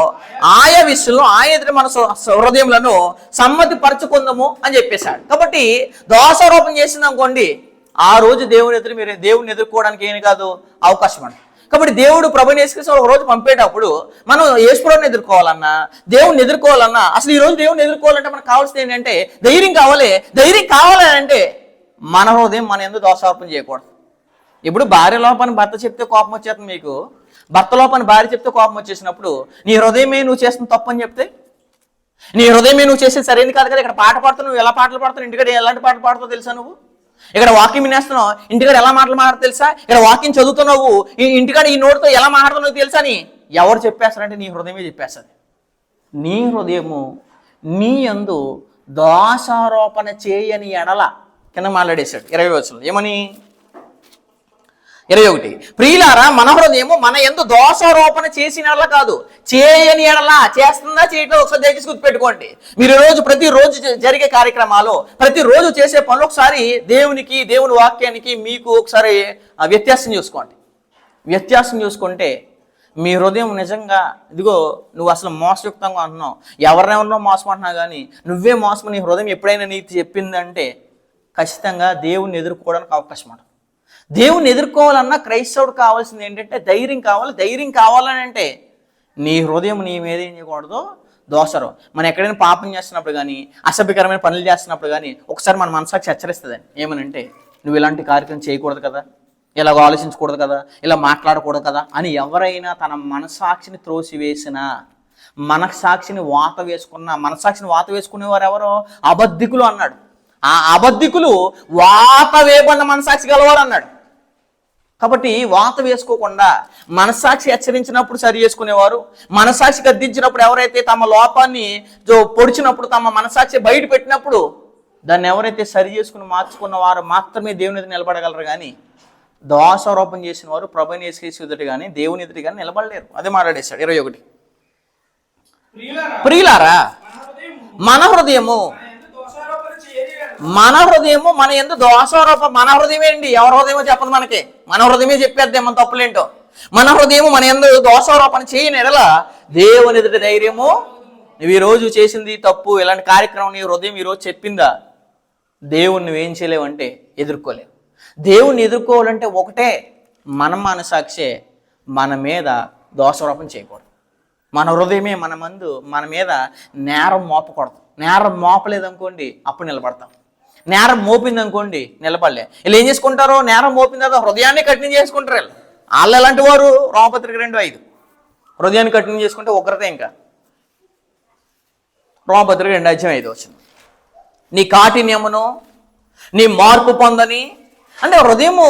ఆయా విషయంలో ఎదుటి మన హృదయములను సమ్మతి పరచుకుందాము అని చెప్పేశాడు. కాబట్టి దోషారోపణ చేసింది అనుకోండి, ఆ రోజు మీరు దేవుని ఎదుర్కోవడానికి ఏమి కాదు అవకాశం అండి. కాబట్టి దేవుడు ప్రభుని యేసుక్రీస్తు ఒక రోజు పంపేటప్పుడు మనం యేసుప్రభుని ఎదుర్కోవాలన్నా, దేవుని ఎదుర్కోవాలన్నా, అసలు ఈ రోజు దేవుని ఎదుర్కోవాలంటే మనకు కావాల్సింది ఏంటంటే ధైర్యం కావాలి. ధైర్యం కావాలి అంటే మన హృదయం మన యందు దోషారోపణ చేయకూడదు. ఇప్పుడు భార్య లోపాన్ని భర్త చెప్తే కోపం వచ్చేస్తుంది మీకు, భర్త లోపాన్ని భార్య చెప్తే కోపం వచ్చేసినప్పుడు నీ హృదయమే నువ్వు చేస్తున్న తప్పు అని చెప్తే, నీ హృదయమే నువ్వు చేసేది సరైనది కాదు కదా. ఇక్కడ పాట పాడుతావు, నువ్వు ఎలా పాటలు పాడుతావు, ఇంటికాడ ఎలాంటి పాటలు పాడుతావు తెలుసా? నువ్వు ఇక్కడ వాక్యం వినేస్తున్నావు, ఇంటికాడ ఎలా మాటలు మాట్లాడుతూ తెలుసా? ఇక్కడ వాక్యం చదువుతున్నావు, ఇంటికాడ ఈ నోటితో ఎలా మాట్లాడుతున్నావు తెలుసా అని ఎవరు చెప్పేస్తారంటే నీ హృదయమే చెప్పేస్తుంది. నీ హృదయము నీ యందు దోషారోపణ చేయని ఎడల కింద మాట్లాడేశాడు 20 వచనం ఏమని? 21 ప్రియులారా మన హృదయము మన యందు దోషారోపణ చేసిన ఎడల కాదు, చేయని ఎడల. చేస్తుందా చేయట్లేదు ఒకసారి దయచేసి గుర్తుపెట్టుకోండి. మీరు ప్రతిరోజు జరిగే కార్యక్రమాలు, ప్రతిరోజు చేసే పనులు ఒకసారి దేవుని వాక్యానికి మీకు ఒకసారి వ్యత్యాసం చూసుకోండి. వ్యత్యాసం చూసుకుంటే మీ హృదయం నిజంగా ఇదిగో నువ్వు అసలు మోసయుక్తంగా అంటున్నావు, ఎవరినెవరినో మోసం అంటున్నావు, కానీ నువ్వే మోసం నీ హృదయం ఎప్పుడైనా నీకు చెప్పిందంటే ఖచ్చితంగా దేవుణ్ణి ఎదుర్కోవడానికి అవకాశం ఉంటుంది. దేవుణ్ణి ఎదుర్కోవాలన్నా క్రైస్తవుడు కావాల్సింది ఏంటంటే ధైర్యం కావాలి. ధైర్యం కావాలని అంటే నీ హృదయం నీ మీద ఏం చేయకూడదు దోషరం. మనం ఎక్కడైనా పాపం చేస్తున్నప్పుడు కానీ, అసభ్యకరమైన పనులు చేస్తున్నప్పుడు కానీ ఒకసారి మన మనసాక్షి హెచ్చరిస్తుందని ఏమనంటే నువ్వు ఇలాంటి కార్యక్రమం చేయకూడదు కదా, ఇలాగ ఆలోచించకూడదు కదా, ఇలా మాట్లాడకూడదు కదా అని ఎవరైనా తన మనసాక్షిని త్రోసివేసినా, మనసాక్షిని వాత వేసుకునేవారు ఎవరో అబద్ధికులు అన్నాడు. ఆ అబద్ధికులు వాత వేయబడిన మనసాక్షి గలవారు అన్నాడు. కాబట్టి వాత వేసుకోకుండా మనసాక్షి హెచ్చరించినప్పుడు సరి చేసుకునేవారు, మనసాక్షి గద్దించినప్పుడు ఎవరైతే తమ లోపాన్ని పొడిచినప్పుడు తమ మనసాక్షి బయట పెట్టినప్పుడు దాన్ని ఎవరైతే సరి చేసుకుని మార్చుకున్న వారు మాత్రమే దేవుని ఎదుట నిలబడగలరు. కానీ దోషారోపణ చేసిన వారు ప్రభుని యేసుక్రీస్తు ఎదుట కానీ దేవుని ఎదుట కానీ నిలబడలేరు. అదే మాట్లాడేశాడు 21 ప్రియులారా మన హృదయము మన యందు దోషారోపణ. మన హృదయం ఏంటి? ఎవరి హృదయమో చెప్పదు మనకి, మన హృదయమే చెప్పేద్దే మన తప్పులేంటో. మన హృదయము మన యందు దోషారోపణ చేయని ఎడల దేవుని ఎదుట ధైర్యము. నువ్వు ఈరోజు చేసింది తప్పు, ఇలాంటి కార్యక్రమం నీ హృదయం ఈరోజు చెప్పిందా, దేవుణ్ణి నువ్వేం చేయలేవంటే ఎదుర్కోలేవు. దేవుణ్ణి ఎదుర్కోవాలంటే ఒకటే, మన మనసాక్షే మన మీద దోషారోపణ చేయకూడదు. మన హృదయమే మన మీద నేరం మోపకూడదు. నేరం మోపలేదనుకోండి అప్పుడు నిలబడతాం. నేరం మోపింది అనుకోండి నిలబడలే. వీళ్ళు ఏం చేసుకుంటారో, నేరం మోపిన తర్వాత హృదయాన్ని కఠినం చేసుకుంటారు. వాళ్ళు ఎలాంటి వారు? రోమపత్రిక 2:5 హృదయాన్ని కఠినం చేసుకుంటే ఉగ్రత. ఇంకా రోమపత్రిక 2:5 వచ్చింది. నీ కాఠిన్యమును నీ మార్పు పొందని అంటే హృదయము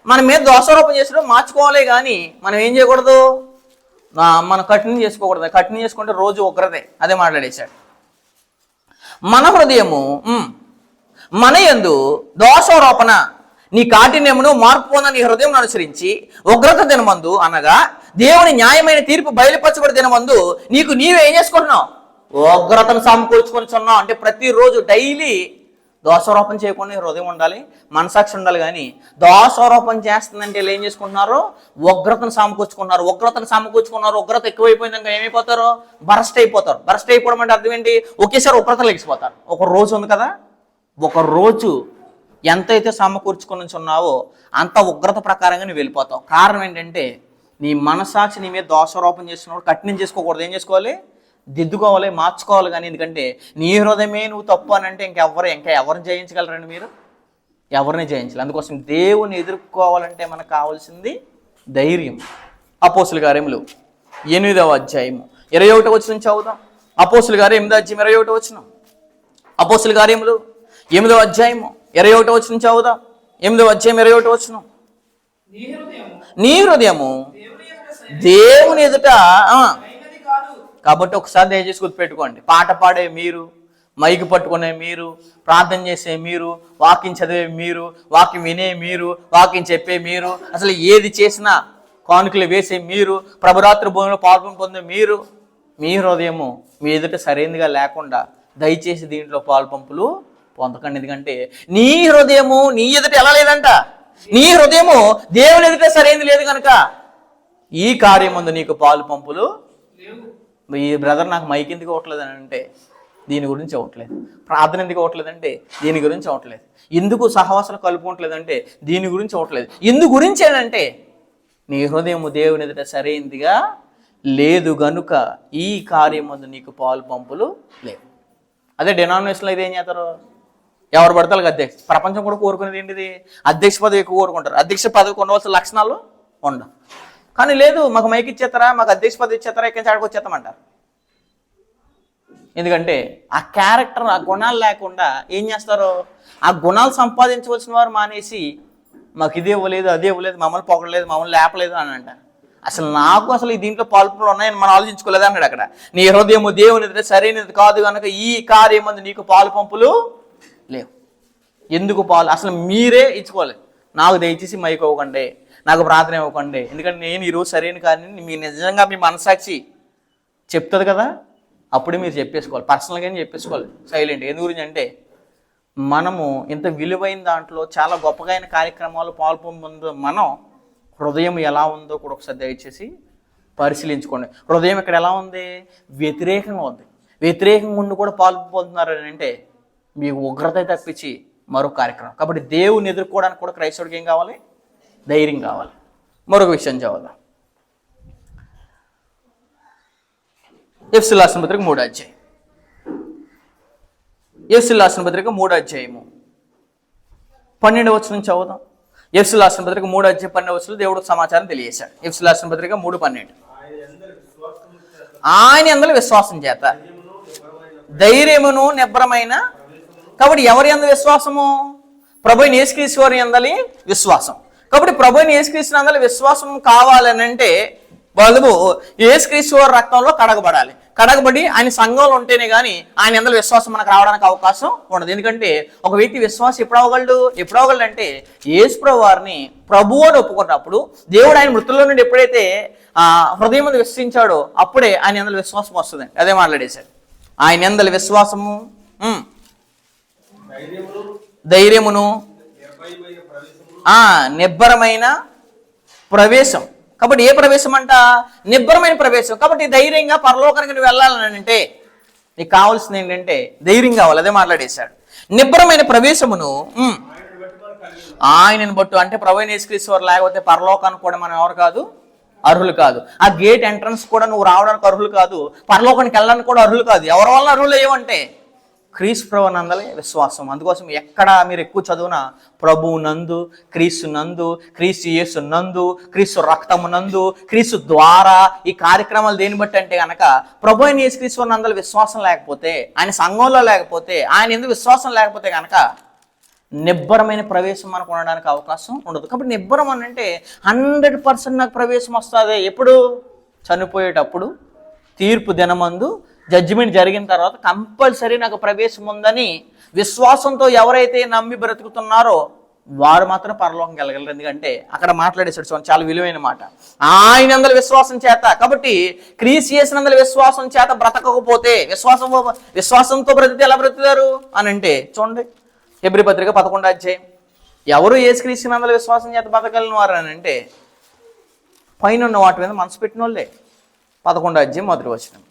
మన మీద దోషారోపణ చేసడం మార్చుకోవాలి. కానీ మనం ఏం చేయకూడదు, మనం కఠినం చేసుకోకూడదు. కఠినం చేసుకుంటే రోజు ఉగ్రతే. అదే మాట్లాడేశాడు. మన హృదయము మన యందు దోషారోపణ నీ కాఠిన్యమును మార్పు పొంద నీ హృదయం అనుసరించి ఉగ్రత దినమందు అనగా దేవుని న్యాయమైన తీర్పు బయలుపరచబడి దినమందు నీకు నీవే ఏం చేసుకుంటున్నావు? ఉగ్రతను సమకూర్చుకొని చున్నావు. అంటే ప్రతిరోజు డైలీ దోషారోపణ చేయకుండా హృదయం ఉండాలి, మనసాక్షి ఉండాలి. కానీ దోషారోపణ చేస్తుందంటే వీళ్ళు ఏం చేసుకుంటున్నారు? ఉగ్రతను సమకూర్చుకున్నారు. ఉగ్రత ఎక్కువైపోయింది ఇంకా ఏమైపోతారు? బరస్ట్ అయిపోతారు. బరస్ట్ అయిపోవడం అంటే అర్థం ఏంటి? ఒకేసారి ఉగ్రతలు ఎగిసిపోతారు. ఒక రోజు ఉంది కదా, ఒక రోజు ఎంతైతే సమకూర్చుకొని ఉన్నావో అంత ఉగ్రత ప్రకారంగా నువ్వు వెళ్ళిపోతావు. కారణం ఏంటంటే నీ మనసాక్షి నీ మీద దోషారోపణ చేస్తున్నప్పుడు కఠినం చేసుకోకూడదు. ఏం చేసుకోవాలి? దిద్దుకోవాలి, మార్చుకోవాలి. కానీ ఎందుకంటే నీ హృదయమే నువ్వు తప్పు అని అంటే ఇంకా ఎవరిని జయించగలరండి? మీరు ఎవరిని జయించాలి. అందుకోసం దేవుని ఎదుర్కోవాలంటే మనకు కావాల్సింది ధైర్యం. అపోస్తుల కార్యములు 8వ అధ్యాయము 21వ వచనం చదువుదాం. అపోస్తుల కార్యం 8వ అధ్యాయం 21వ వచనం. అపోస్తుల కార్యములు 8వ అధ్యాయము 21వ వచనం చదువుదాం. 8వ అధ్యాయం 21వ వచనం. నీ హృదయము దేవుని ఎదుట కాబట్టి ఒకసారి దయచేసి గుర్తుపెట్టుకోండి. పాట పాడే మీరు, మైకు పట్టుకునే మీరు, ప్రార్థన చేసే మీరు, వాక్యం చదివే మీరు, వాక్యం వినే మీరు, వాక్యం చెప్పే మీరు, అసలు ఏది చేసినా కానుకలు వేసే మీరు, ప్రభురాత్రి భూమిలో పాల్గొని పొందే మీరు, మీ హృదయము మీ ఎదుట సరైనదిగా లేకుండా దయచేసి దీంట్లో పాలు పంపులు పొందకండి. ఎందుకంటే నీ హృదయము నీ ఎదుట ఎలా లేదంట? నీ హృదయము దేవుని ఎదుట సరైనది లేదు కనుక ఈ కార్యం ముందు నీకు పాలు పంపులు. ఈ బ్రదర్ నాకు మైక్ ఎందుకు అవ్వట్లేదు అని అంటే దీని గురించి అవ్వట్లేదు. ప్రార్థన ఎందుకు అవ్వట్లేదంటే దీని గురించి అవ్వట్లేదు. ఎందుకు సహవాసాలు కలుపుకోవట్లేదంటే దీని గురించి అవ్వట్లేదు. ఎందు గురించి ఏంటంటే నీ హృదయము దేవుని ఎదుట సరైనదిగా లేదు గనుక ఈ కార్యం ముందు నీకు పాలు పంపులు లేవు. అదే డినామినేషన్లో అయితే ఏం చేస్తారు? ఎవరు పడతారు అధ్యక్ష. ప్రపంచం కూడా కోరుకునేది ఏంటిది? అధ్యక్ష పదవి ఎక్కువ కోరుకుంటారు. అధ్యక్ష పదవికి ఉండవలసిన లక్షణాలు ఉండవు. కానీ లేదు, మాకు మైక్ ఇచ్చేస్తారా, మాకు అధ్యక్ష పదవి ఇచ్చేస్తారా, ఎక్కడి నుంచి ఆడికి వచ్చేస్తామంటారు. ఎందుకంటే ఆ క్యారెక్టర్, ఆ గుణాలు లేకుండా ఏం చేస్తారు? ఆ గుణాలు సంపాదించవలసిన వారు మానేసి మాకు ఇదే ఇవ్వలేదు, అదే ఇవ్వలేదు, మమ్మల్ని పొగడలేదు, మమ్మల్ని లేపలేదు అని అంటారు. అసలు ఈ దీంట్లో పాల్పొలు ఉన్నాయని మనం ఆలోచించుకోలేదు అన్నాడు అక్కడ. నీ హృదయము దేవుని ఎదుట సరైనది కాదు కనుక ఈ కార్యం మంది నీకు పాలు పంపులు లేవు. ఎందుకు పాలు? అసలు మీరే ఇచ్చుకోవాలి. నాకు దయచేసి మైక్ ఇవ్వకండి, నాకు ప్రార్థన ఇవ్వకండి, ఎందుకంటే నేను ఈరోజు సరైన కార్యం మీ నిజంగా మీ మనసాక్షి చెప్తుంది కదా, అప్పుడే మీరు చెప్పేసుకోవాలి. పర్సనల్గానే చెప్పేసుకోవాలి సైలెంట్. ఎందు గురించి అంటే మనము ఇంత విలువైన దాంట్లో చాలా గొప్పగా కార్యక్రమాలు పాల్పొందు మనం హృదయం ఎలా ఉందో కూడా ఒకసారి దయచేసి పరిశీలించుకోండి. హృదయం ఇక్కడ ఎలా ఉంది? వ్యతిరేకంగా ఉంది. వ్యతిరేకంగా ఉండి కూడా పాల్పొందుతున్నారు అని అంటే మీకు ఉగ్రత తప్పించి మరో కార్యక్రమం. కాబట్టి దేవుని ఎదుర్కోవడానికి కూడా క్రైస్తవుడికి ఏం కావాలి? ధైర్యం కావాలి. మరొక విషయం చదువుదాం. ఎఫెసీయులకు రాసిన పత్రిక 3వ అధ్యాయం. ఎఫెసీయులకు రాసిన పత్రిక 3వ అధ్యాయము 12వ వచనం చదువుదాం. ఎఫెసీయులకు రాసిన పత్రిక 3వ అధ్యాయం 12వ వచనంలో దేవుడికి సమాచారం తెలియజేశాడు. ఎఫెసీయులకు రాసిన పత్రిక 3:12. ఆయన యందు విశ్వాసం చేత ధైర్యమును నిబ్బరమైన. కాబట్టి ఎవరి యందు విశ్వాసము? ప్రభువైన యేసుక్రీస్తు వారి యందలి విశ్వాసం. కాబట్టి ప్రభువైన యేసుక్రీస్తు నందలి విశ్వాసం కావాలని అంటే వాళ్ళు యేసుక్రీస్తు వారి రక్తంలో కడగబడాలి. కడగబడి ఆయన సంఘంలో ఉంటేనే కానీ ఆయన యందలి విశ్వాసం మనకు రావడానికి అవకాశం ఉండదు. ఎందుకంటే ఒక వ్యక్తి విశ్వాసం ఎప్పుడు అవ్వగలడు అంటే యేసు ప్రభు వారిని ప్రభువు అని ఒప్పుకున్నప్పుడు, దేవుడు ఆయన మృతుల్లో నుండి ఎప్పుడైతే హృదయం మీద విశ్వసించాడో అప్పుడే ఆయన యందలి విశ్వాసం వస్తుందండి. అదే మాట్లాడేశాడు. ఆయన యందలి విశ్వాసము, ధైర్యమును, నిబ్బరమైన ప్రవేశం. కాబట్టి ఏ ప్రవేశం అంట? నిబ్బరమైన ప్రవేశం. కాబట్టి ధైర్యంగా పరలోకానికి నువ్వు వెళ్ళాలని అంటే నీకు కావాల్సింది ఏంటంటే ధైర్యం కావాలి. అదే మాట్లాడేశాడు. నిబ్బరమైన ప్రవేశమును ఆయనను బట్టు అంటే ప్రభువైన యేసుక్రీస్తు వారు లేకపోతే పరలోకానికి కూడా మనం ఎవరు కాదు? అర్హులు కాదు. ఆ గేట్ ఎంట్రన్స్ కూడా నువ్వు రావడానికి అర్హులు కాదు, పరలోకానికి వెళ్ళడానికి కూడా అర్హులు కాదు. ఎవరి వల్ల అర్హులు ఏమంటే క్రీస్తు ప్రభు నందలి విశ్వాసం. అందుకోసం ఎక్కడ మీరు ఎక్కువ చదువున ప్రభువు నందు, క్రీస్తు నందు, క్రీస్తు యేసు నందు, క్రీస్తు రక్తము నందు, క్రీస్తు ద్వారా ఈ కార్యక్రమాలు దేని బట్టి అంటే కనుక ప్రభు అయిన యేసుక్రీస్తు నందలి విశ్వాసం లేకపోతే, ఆయన సంఘంలో లేకపోతే, ఆయన ఎందుకు విశ్వాసం లేకపోతే కనుక నిబ్బరమైన ప్రవేశం మనకు ఉండడానికి అవకాశం ఉండదు. కాబట్టి నిబ్బరం అని అంటే 100% నాకు ప్రవేశం వస్తుంది. ఎప్పుడు? చనిపోయేటప్పుడు, తీర్పు దినమందు, జడ్జిమెంట్ జరిగిన తర్వాత కంపల్సరీ నాకు ప్రవేశం ఉందని విశ్వాసంతో ఎవరైతే నమ్మి బ్రతుకుతున్నారో వారు మాత్రం పరలోకం వెళ్ళగలరు. ఎందుకంటే అక్కడ మాట్లాడేసాడు చాలా విలువైన మాట, ఆయన నందలి విశ్వాసం చేత. కాబట్టి క్రీస్తు యేసునందలి విశ్వాసం చేత బ్రతకకపోతే, విశ్వాసంతో బ్రతికితే ఎలా బ్రతుకుతారు అని అంటే చూడండి, హెబ్రీ పత్రిక 11వ అధ్యాయం. ఎవరు యేసుక్రీస్తునందు విశ్వాసం చేత బతకగలిగిన వారు అని అంటే పైన ఉన్న వాటి మీద మనసు పెట్టిన వాళ్ళే. 11వ అధ్యాయం 1వ వచనం.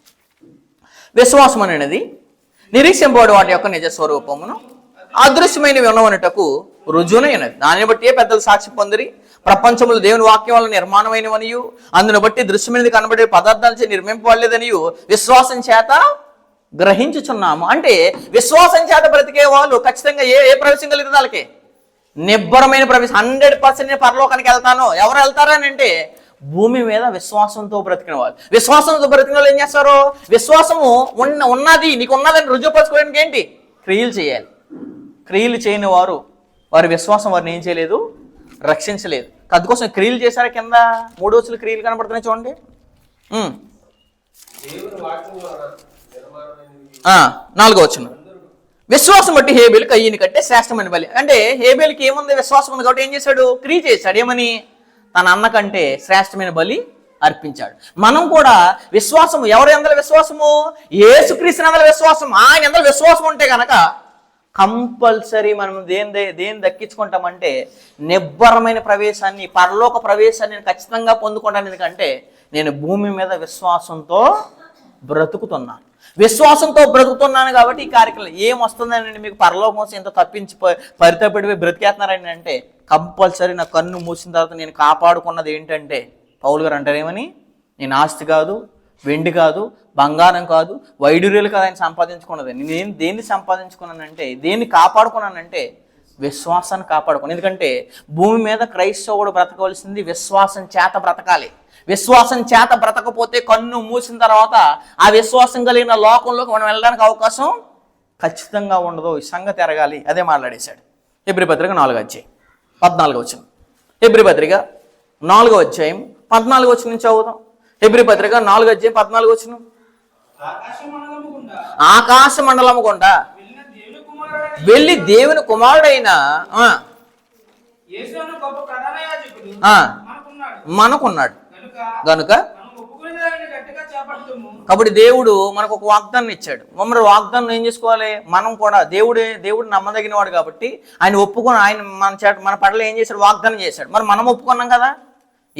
విశ్వాసం అనేది నిరీక్షింపబడి వాటి యొక్క నిజ స్వరూపమును అదృశ్యమైనవి ఉన్నవనుటకు రుజువునైనది. దాన్ని బట్టి పెద్దలు సాక్షి పొందిరి. ప్రపంచంలో దేవుని వాక్యం వల్ల నిర్మాణమైనవనియు అందును బట్టి దృశ్యమైనది కనబడే పదార్థాలు నిర్మింపబడలేదనియు విశ్వాసం చేత గ్రహించుచున్నాము. అంటే విశ్వాసం చేత బ్రతికే వాళ్ళు ఖచ్చితంగా ఏ ప్రవేశం కలిగింది వాళ్ళకి? నిబ్బరమైన ప్రవేశం. 100% నేను పరలోకానికి వెళ్తాను. ఎవరు వెళ్తారని అంటే భూమి మీద విశ్వాసంతో బ్రతికిన వాళ్ళు. విశ్వాసంతో బ్రతికిన వాళ్ళు ఏం చేస్తారు? విశ్వాసము ఉన్నది నీకు ఉన్నదని రుజువుపరచుకోవడానికి ఏంటి? క్రియలు చేయాలి. క్రియలు చేయని వారి విశ్వాసం వారిని ఏం చేయలేదు? రక్షించలేదు. అందుకోసం క్రియలు చేశారు. కింద 3 వచనాలు క్రియలు కనబడుతున్నాయి చూడండి. 4వ వచనం. విశ్వాసం బట్టి హేబేలు కయ్యని కంటే శ్రేష్టమైన బలి. అంటే హేబేలుకి ఏముంది? విశ్వాసం ఉంది కాబట్టి ఏం చేశాడు? క్రియ చేశాడు. ఏమని? తన అన్న కంటే శ్రేష్టమైన బలి అర్పించాడు. మనం కూడా విశ్వాసము, ఎవరి అందరి విశ్వాసము? యేసుక్రీస్తు అందరి విశ్వాసం. ఆయన అందరి విశ్వాసం ఉంటే కనుక కంపల్సరీ మనం దేని దక్కించుకుంటామంటే నిబ్బరమైన ప్రవేశాన్ని, పరలోక ప్రవేశాన్ని నేను ఖచ్చితంగా పొందుకుంటాను. ఎందుకంటే నేను భూమి మీద విశ్వాసంతో బ్రతుకుతున్నాను. విశ్వాసంతో బ్రతుకుతున్నాను కాబట్టి ఈ కార్యక్రమం ఏం వస్తుందని మీకు పరలోకం కోసం ఎంత తప్పించి పరితపడిపోయి బ్రతికేస్తున్నారని అంటే కంపల్సరీ నా కన్ను మూసిన తర్వాత నేను కాపాడుకున్నది ఏంటంటే పౌలు గారు అంటారేమని, నేను ఆస్తి కాదు, వెండి కాదు, బంగారం కాదు, వైడూర్యాలు కాదు ఆయన సంపాదించుకున్నది. నేను దేన్ని సంపాదించుకున్నానంటే, దేన్ని కాపాడుకున్నానంటే విశ్వాసాన్ని కాపాడుకున్నాను. ఎందుకంటే భూమి మీద క్రైస్తవుడు బ్రతకవలసింది విశ్వాసం చేత బ్రతకాలి. విశ్వాసం చేత బ్రతకపోతే కన్ను మూసిన తర్వాత ఆ విశ్వాసం కలిగిన లోకంలోకి మనం వెళ్ళడానికి అవకాశం ఖచ్చితంగా ఉండదు. ఈ సంగతి ఎరగాలి. అదే మాట్లాడేశాడు. హెబ్రీ పత్రిక 4వ అధ్యాయం 14వ వచనం. హెబ్రీ పత్రిక 4వ అధ్యాయం 14వ వచనం నుంచి చదువుదాం. హెబ్రీ పత్రిక 4వ అధ్యాయం 14వ వచనం. ఆకాశ మండలము గుండా వెళ్ళి దేవుని కుమారుడైన మనకున్నాడు గనుక కాబట్టి దేవుడు మనకు ఒక వాగ్దానం ఇచ్చాడు. మమ్మల్ని వాగ్దానం ఏం చేసుకోవాలి? మనం కూడా దేవుడు నమ్మదగిన వాడు కాబట్టి ఆయన ఒప్పుకొని ఆయన మన పట్ల ఏం చేశాడు? వాగ్దానం చేశాడు. మరి మనం ఒప్పుకున్నాం కదా,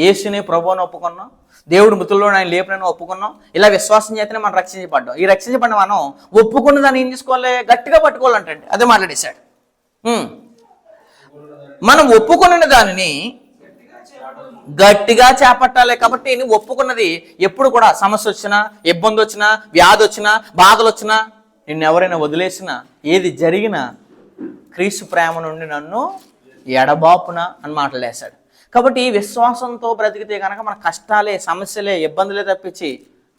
యేసుని ప్రభువుని ఒప్పుకున్నాం, దేవుడు మృతుల్లో ఆయన లేపునని ఒప్పుకున్నాం. ఇలా విశ్వాసం చేతనే మనం రక్షించబడ్డాం. ఈ రక్షించబడిన మనం ఒప్పుకున్న దాన్ని ఏం చేసుకోవాలి? గట్టిగా పట్టుకోవాలంటే అదే మాట్లాడేశాడు. మనం ఒప్పుకున్న దానిని గట్టిగా చేపట్టాలి. కాబట్టి నువ్వు ఒప్పుకున్నది ఎప్పుడు కూడా సమస్య వచ్చినా, ఇబ్బంది వచ్చినా, వ్యాధి వచ్చినా, బాధలు వచ్చినా, నిన్ను ఎవరైనా వదిలేసినా, ఏది జరిగినా క్రీస్తు ప్రేమ నుండి నన్ను ఎడబాపున అని మాట్లాడేశాడు. కాబట్టి విశ్వాసంతో బ్రతికితే కనుక మన కష్టాలే, సమస్యలే, ఇబ్బందులే తప్పించి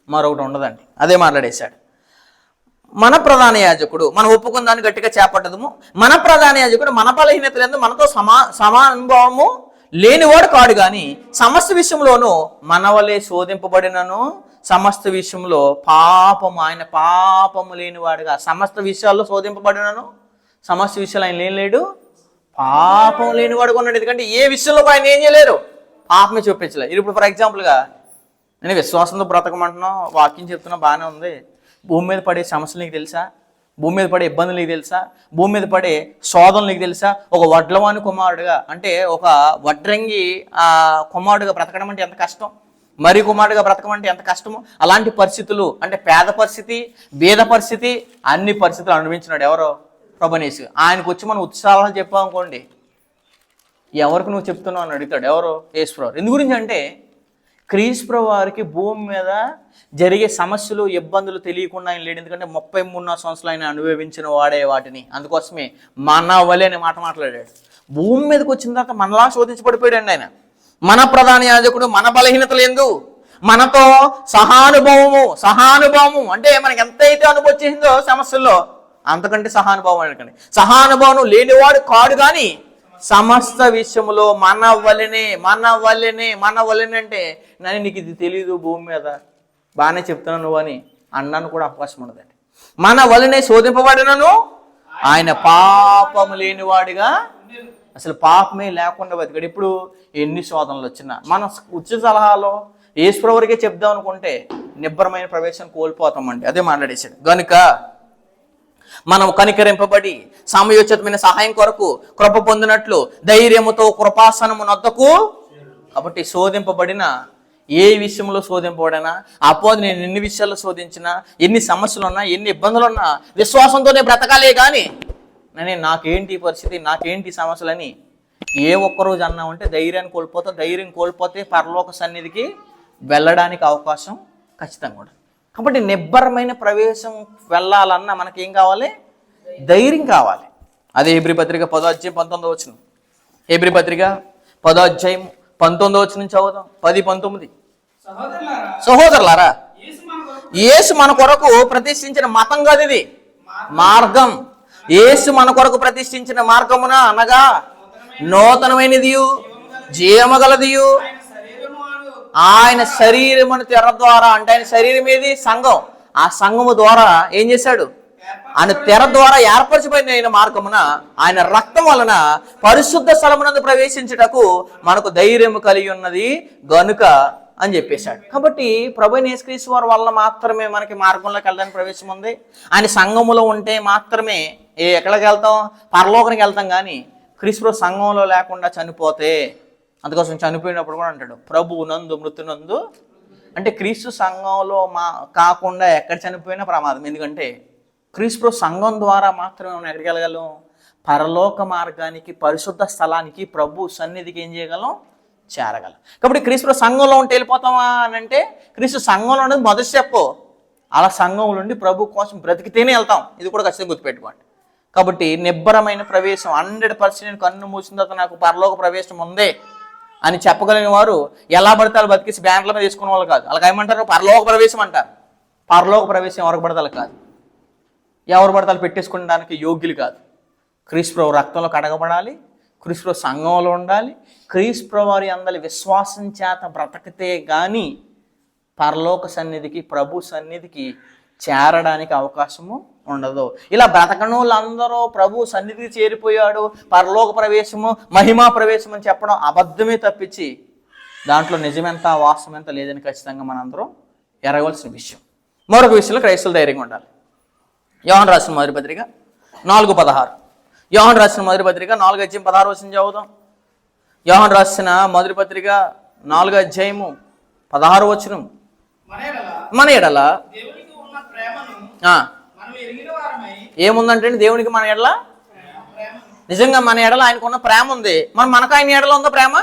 మరొకటి ఉండదండి. అదే మాట్లాడేశాడు. మన ప్రధాన యాజకుడు మనం ఒప్పుకున్న దాన్ని గట్టిగా చేపట్టదము. మన ప్రధాన యాజకుడు మన బలహీనతలందు మనతో సమానుభవము లేనివాడు కాడు కానీ సమస్త విషయంలోనూ మన వలె శోధింపబడినను సమస్త విషయంలో ఆయన పాపము లేనివాడుగా సమస్త విషయాల్లో శోధింపబడినను సమస్త విషయాలు ఆయన లేడు, పాపం లేనివాడుగా ఉన్నాడు. ఎందుకంటే ఏ విషయంలో ఆయన ఏం చేయలేరు? పాపమే చూపించలేదు. ఇప్పుడు ఫర్ ఎగ్జాంపుల్గా నేను విశ్వాసంతో బ్రతకమంటున్నావు, వాక్యం చెప్తున్నా, బాగానే ఉంది. భూమి మీద పడే సమస్యలు నీకు తెలుసా? భూమి మీద పడే ఇబ్బందులు నీకు తెలుసా? భూమి మీద పడే శోధనలు నీకు తెలుసా? ఒక వడ్లవాని కుమారుడుగా అంటే ఒక వడ్రంగి కుమారుడుగా బ్రతకడం అంటే ఎంత కష్టం, మరి కుమారుడుగా బ్రతకడం అంటే ఎంత కష్టము. అలాంటి పరిస్థితులు అంటే పేద పరిస్థితి, బీద పరిస్థితి, అన్ని పరిస్థితులు అనుభవించినాడు ఎవరో? ప్రభునేసు. ఆయనకు వచ్చి మనం ఉత్సాహాలు చెప్పామనుకోండి, ఎవరికి నువ్వు చెప్తున్నావు అని అడుగుతాడు. ఎవరో? యేసుప్రభు. ఎందు గురించి అంటే క్రీస్తు వారికి భూమి మీద జరిగే సమస్యలు, ఇబ్బందులు తెలియకుండా ఆయన లేడు. ఎందుకంటే 33 సంవత్సరాలు ఆయన అనుభవించిన వాడే వాటిని. అందుకోసమే మన వలె అనే మాట మాట్లాడాడు. భూమి మీదకి వచ్చిన తర్వాత మనలా శోధించబడిపోయాడు ఆయన. మన ప్రధాన యాజకుడు మన బలహీనతలు ఎందు మనతో సహానుభవము అంటే మనకి ఎంతైతే అనుభవం చేసిందో సమస్యల్లో అంతకంటే సహానుభవం అనకండి. సహానుభవం లేనివాడు కాడు కానీ సమస్త విషయంలో మన వలెనే అంటే నేను నీకు ఇది తెలీదు, భూమి మీద బాగానే చెప్తున్నాను నువ్వు అని అన్నాను కూడా అవకాశం ఉండదండి. మన వలనే శోధింపబడినను ఆయన పాపము లేనివాడిగా, అసలు పాపమే లేకుండా బతికాడు. ఇప్పుడు ఎన్ని శోధనలు వచ్చినా మనం ఉచిత సలహాలో యేసుప్రభువే చెప్దాం అనుకుంటే నిబ్బరమైన ప్రవేశం కోల్పోతామండి. అదే మాట్లాడేశాడు. కనుక మనం కనికరింపబడి సమయోచితమైన సహాయం కొరకు కృప పొందినట్లు ధైర్యముతో కృపాసనము నొద్దకు. కాబట్టి శోధింపబడిన ఏ విషయంలో శోధింపబడినా, అపోది నేను ఎన్ని విషయాల్లో శోధించినా, ఎన్ని సమస్యలు ఉన్నా, ఎన్ని ఇబ్బందులు ఉన్నా విశ్వాసంతోనే బ్రతకాలే కానీ నాకేంటి పరిస్థితి, నాకేంటి సమస్యలని ఏ ఒక్కరోజు అన్నామంటే ధైర్యాన్ని కోల్పోతే, ధైర్యం కోల్పోతే పరలోక సన్నిధికి వెళ్ళడానికి అవకాశం ఖచ్చితంగా కూడా. కాబట్టి నిబ్బరమైన ప్రవేశం వెళ్ళాలన్నా మనకేం కావాలి? ధైర్యం కావాలి. అదే హెబ్రీ పత్రిక 10వ అధ్యాయం 19వ వచనం. హెబ్రీ పత్రిక 10వ అధ్యాయం 19వ వచనం చదువుదాం. 10-19. సహోదరులారా, యేసు మన కొరకు ప్రతిష్ఠించిన మతం కాదు ఇది, మార్గం. యేసు మన కొరకు ప్రతిష్ఠించిన మార్గమున అనగా నూతనమైనదియు జీవమగలదియు ఆయన శరీరమును తెర ద్వారా, అంటే ఆయన శరీరం ఏది? సంఘం. ఆ సంఘము ద్వారా ఏం చేశాడు? ఆయన తెర ద్వారా ఏర్పరచబడిన ఆయన మార్గమున ఆయన రక్తం వలన పరిశుద్ధ స్థలమునందు ప్రవేశించుటకు మనకు ధైర్యం కలిగి ఉన్నది గనుక అని చెప్పేశాడు. కాబట్టి ప్రభువైన యేసుక్రీస్తు వారి వల్ల మాత్రమే మనకి మార్గంలోకి వెళ్ళడానికి ప్రవేశం ఉంది. ఆయన సంఘములో ఉంటే మాత్రమే ఎక్కడికి వెళ్తాం? పరలోకానికి వెళ్తాం. కానీ క్రీస్తు సంఘంలో లేకుండా చనిపోతే, అందుకోసం చనిపోయినప్పుడు కూడా అంటాడు ప్రభువు నందు మృతునందు. అంటే క్రీస్తు సంఘంలో కాకుండా ఎక్కడ చనిపోయినా ప్రమాదం. ఎందుకంటే క్రీస్తు సంఘం ద్వారా మాత్రమే మనం ఎక్కడికి వెళ్ళగలం? పరలోక మార్గానికి, పరిశుద్ధ స్థలానికి, ప్రభు సన్నిధికి ఏం చేయగలం? చేరగలం. కాబట్టి క్రీస్తు సంఘంలో ఉంటే వెళ్ళిపోతామా అని అంటే, క్రీస్తు సంఘంలో ఉండేది మొదటి స్టెప్. అలా సంఘంలో ఉండి ప్రభు కోసం బ్రతికితేనే వెళ్తాం. ఇది కూడా ఖచ్చితంగా గుర్తుపెట్టుకోండి. కాబట్టి నిబ్బరమైన ప్రవేశం 100% కన్ను మూసిన తర్వాత నాకు పరలోక ప్రవేశం ఉందే అని చెప్పగలిగిన వారు ఎలా పడితే వాళ్ళు బతికేసి బ్యాంకుల మీద తీసుకునే వాళ్ళు కాదు. వాళ్ళకి ఏమంటారు? పరలోక ప్రవేశం అంటారు. పరలోక ప్రవేశం ఎవరికి పడతాలు కాదు, ఎవరు పడతాలు పెట్టేసుకోవడానికి యోగ్యులు కాదు. క్రీస్తు రక్తంలో కడగబడాలి, క్రీస్తు సంఘంలో ఉండాలి, క్రీస్తు వారి అందరి విశ్వాసం చేత బ్రతకితే కానీ పరలోక సన్నిధికి, ప్రభు సన్నిధికి చేరడానికి అవకాశము ఉండదు. ఇలా బ్రతకను వాళ్ళందరూ ప్రభు సన్నిధికి చేరిపోయాడు, పరలోక ప్రవేశము, మహిమా ప్రవేశం అని చెప్పడం అబద్ధమే తప్పించి దాంట్లో నిజమెంత వాస్తవం ఎంత లేదని ఖచ్చితంగా మనందరం ఎరగవలసిన విషయం. మరొక విషయంలో క్రైస్తవులు ధైర్యంగా ఉండాలి. యోహాను రాసిన మొదటి పత్రిక 4:16. యోహాను రాసిన మొదటి పత్రిక 4:16 వచనం చదువుదాం. యోహాను రాసిన మొదటి పత్రిక 4:16 వచనం. మన ఎడల ఏముందంటే దేవునికి మన ఎడల, నిజంగా మన ఎడల ఆయనకున్న ప్రేమ ఉంది. మనకు ఆయన ఎడల ఉందా ప్రేమ?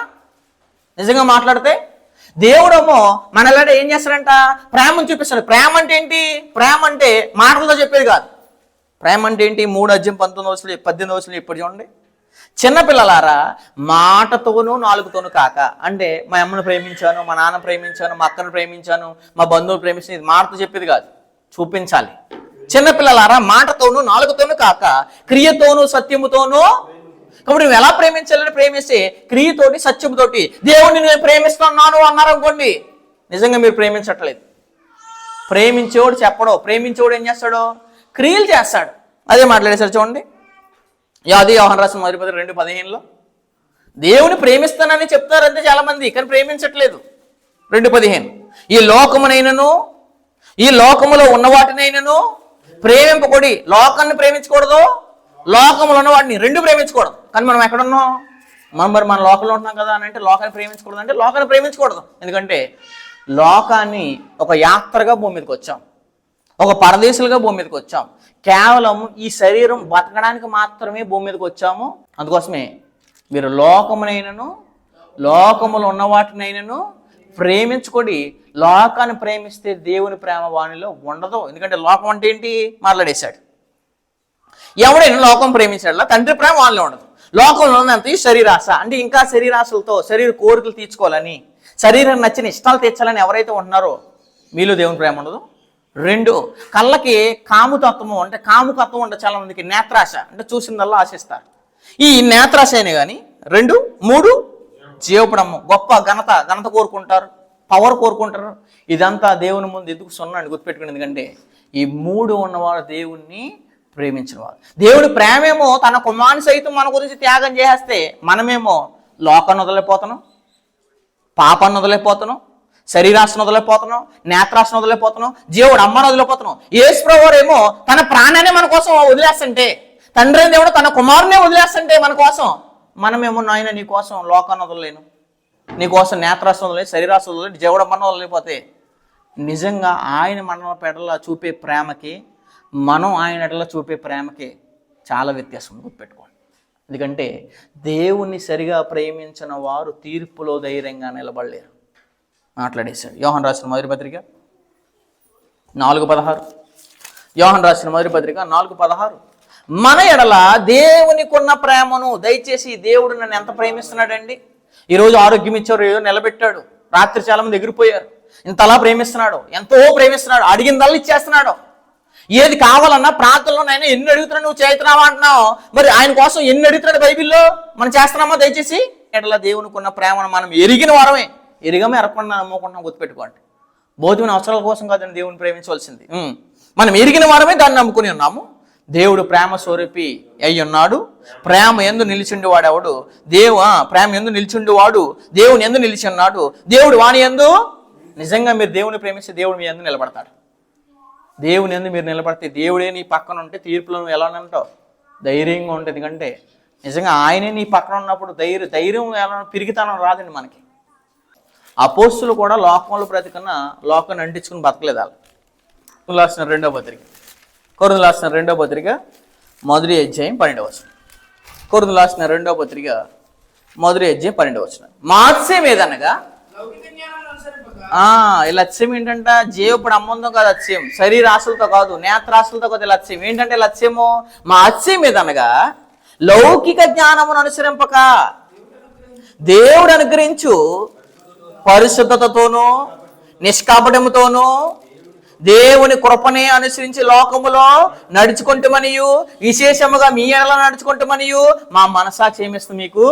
నిజంగా మాట్లాడితే దేవుడేమో మనలాడ ఏం చేస్తాడంట? ప్రేమను చూపిస్తాడు. ప్రేమ అంటే ఏంటి? ప్రేమ అంటే మాటలతో చెప్పేది కాదు. ప్రేమ అంటే ఏంటి? 3:18 ఇప్పుడు చూడండి. చిన్నపిల్లలారా, మాటతోనూ నాలుగుతోనూ కాక, అంటే మా అమ్మను ప్రేమించాను, మా నాన్న ప్రేమించాను, మా అక్కను ప్రేమించాను, మా బంధువులు ప్రేమించాను, ఇది మాటతో చెప్పేది కాదు, చూపించాలి. చిన్నపిల్లలారా, మాటతోనూ నాలుగుతోనూ కాక క్రియతోనూ సత్యముతోనూ. కాబట్టి నువ్వు ఎలా ప్రేమించాలని? ప్రేమిస్తే క్రియతోటి, సత్యముతోటి. దేవుడిని నేను ప్రేమిస్తున్నాను అన్నారనుకోండి, నిజంగా మీరు ప్రేమించట్లేదు. ప్రేమించేవాడు చెప్పడో, ప్రేమించేవాడు ఏం చేస్తాడో? క్రియలు చేస్తాడు. అదే మాట్లాడేసారు చూడండి. యాది యోహాను రాసిన మొదటి పత్రిక 2:15లో దేవుని ప్రేమిస్తానని చెప్తారంతే చాలామంది, కానీ ప్రేమించట్లేదు. 2:15 ఈ లోకమునైనను, ఈ లోకములో ఉన్న వాటినైనను ప్రేమింపకూడి. లోకాన్ని ప్రేమించకూడదు, లోకములో ఉన్న వాటిని రెండు ప్రేమించకూడదు. కానీ మనం ఎక్కడున్నాం? మన లోకంలో ఉంటున్నాం కదా అని అంటే లోకాన్ని ప్రేమించకూడదు అంటే లోకాన్ని ప్రేమించకూడదు. ఎందుకంటే లోకాన్ని ఒక యాత్రగా భూమి మీదకి వచ్చాం, ఒక పరదేశులుగా భూమి మీదకి వచ్చాం. కేవలం ఈ శరీరం బతకడానికి మాత్రమే భూమి మీదకి వచ్చాము. అందుకోసమే మీరు లోకమునైనను, లోకములో ఉన్న వాటినైనను ప్రేమించుకొని. లోకాన్ని ప్రేమిస్తే దేవుని ప్రేమ వాణిలో ఉండదు. ఎందుకంటే లోకం అంటే ఏంటి? మాట్లాడేశాడు. ఎవడైనా లోకం ప్రేమించాడు, తండ్రి ప్రేమ వాళ్ళలో ఉండదు. లోకంలో ఉన్నంత ఈ శరీరాశ, అంటే ఇంకా శరీరాశలతో శరీర కోరికలు తీర్చుకోవాలని, శరీరం నచ్చిన ఇష్టాలు తీర్చాలని ఎవరైతే ఉంటున్నారో మీలో దేవుని ప్రేమ ఉండదు. 2 కళ్ళకి కాముతత్వము, అంటే కాముకత్వం ఉండదు చాలా మందికి. నేత్రాశ అంటే చూసిందల్లా ఆశిస్తారు. ఈ నేత్రాశ అయినా కానీ 2, 3 జీవపడము, గొప్ప ఘనత కోరుకుంటారు, పవర్ కోరుకుంటారు. ఇదంతా దేవుని ముందు ఎందుకు సున్నాండి గుర్తుపెట్టుకుని. ఎందుకంటే ఈ 3 ఉన్నవారు దేవుణ్ణి ప్రేమించిన వారు. దేవుడి ప్రేమేమో తన కుమారుని సైతం మన గురించి త్యాగం చేస్తే, మనమేమో లోకాన్ని వదిలిపోతున్నాం, పాపాన్ని వదిలిపోతున్నాం, శరీరాశను వదిలిపోతున్నాం, నేత్రాశను వదిలిపోతున్నాం, దేవుడు అమ్మను వదిలిపోతున్నాం. యేసుప్రభువు ఏమో తన ప్రాణాన్ని మన కోసం వదిలేస్తుంటే, తండ్రి దేవుడు తన కుమారునే వదిలేస్తుంటే మన కోసం, మనమేమో నాయన నీ కోసం లోకాన్ని వదలలేను, నీ కోసం నేత్రాశను వదలలేదు, శరీరాశను వదలలేదు, దేవుడు అమ్మను వదిలిపోతే నిజంగా ఆయన మన పెడల చూపే ప్రేమకి మనం ఆయన ఎడల చూపే ప్రేమకి చాలా వ్యత్యాసం గుర్తుపెట్టుకోండి. ఎందుకంటే దేవుణ్ణి సరిగా ప్రేమించిన వారు తీర్పులో ధైర్యంగా నిలబడలేరు. మాట్లాడేశాడు. యోహాను రాసిన మొదటి పత్రిక 4:16. యోహాను రాసిన మొదటి పత్రిక 4:16. మన ఎడల దేవునికి ఉన్న ప్రేమను, దయచేసి దేవుడు నన్ను ఎంత ప్రేమిస్తున్నాడండి. ఈరోజు ఆరోగ్యం ఇచ్చారు, ఏదో నిలబెట్టాడు, రాత్రి చాలా మంది ఎగిరిపోయారు. ఇంతలా ప్రేమిస్తున్నాడు, ఎంతో ప్రేమిస్తున్నాడు, అడిగిందల్లా ఇచ్చేస్తున్నాడు. ఏది కావాలన్నా ప్రార్థనలో ఆయన ఎన్ని అడుగుతున్నాడు, నువ్వు చేస్తున్నావా అంటున్నావు. మరి ఆయన కోసం ఎన్ని అడుగుతున్నాడు బైబిల్లో, మనం చేస్తున్నామా? దయచేసి ఎడల దేవునికి ఉన్న ప్రేమను మనం ఎరిగిన వారమే, ఎరిగమే ఎరకుండా నమ్ముకుంటున్నాం. గుర్తుపెట్టుకోండి. భౌతికమైన అవసరాల కోసం కాదని దేవుని ప్రేమించవలసింది. మనం ఎరిగిన వారమే దాన్ని నమ్ముకుని ఉన్నాము. దేవుడు ప్రేమ స్వరూపి అయి ఉన్నాడు. ప్రేమ ఎందు నిలిచిండు వాడెవడు? ప్రేమ ఎందు నిలిచిండు వాడు దేవుని ఎందు నిలిచి ఉన్నాడు. దేవుడు వాని ఎందు, నిజంగా మీరు దేవుని ప్రేమిస్తే దేవుడు మీ ఎందు నిలబడతాడు. దేవుని ఎందు మీరు నిలబడితే, దేవుడే నీ పక్కన ఉంటే తీర్పులో నువ్వు ఎలా ఉంటావు? ధైర్యంగా ఉంటుంది. ఎందుకంటే నిజంగా ఆయనే నీ పక్కన ఉన్నప్పుడు ధైర్యం ఎలా పిరిగితనం రాదండి మనకి. అపోస్తులు కూడా లోకంలో బ్రతికన్నా లోకాన్ని అంటించుకుని బతకలేదు. వాళ్ళు రాసిన 2వ పత్రిక, కొరింథీయులకు రాసిన 2వ పత్రిక 1వ అధ్యాయం 12వ వచనం. కొరింథీయులకు రాసిన 2వ పత్రిక 1వ అధ్యాయం 12వ వచనం. మాత్స్యం ఏదనగా, ఈ లక్ష్యం ఏంటంటే జీవపుడు అమ్మందం కాదు లక్ష్యం, శరీరాశలతో కాదు, నేత్రాశలతో కాదు లక్ష్యం. ఏంటంటే లక్ష్యము, మా లక్ష్యం ఏదనగా లౌకిక జ్ఞానమును అనుసరింపక దేవుడు అనుగ్రహించు పరిశుద్ధతతోనూ నిష్కాపటముతోనూ దేవుని కృపనే అనుసరించి లోకములో నడుచుకుంటామనియు, విశేషముగా మీ ఎడల నడుచుకుంటామనియు మా మనసాక్షి ఏమిస్తుంది? మీకు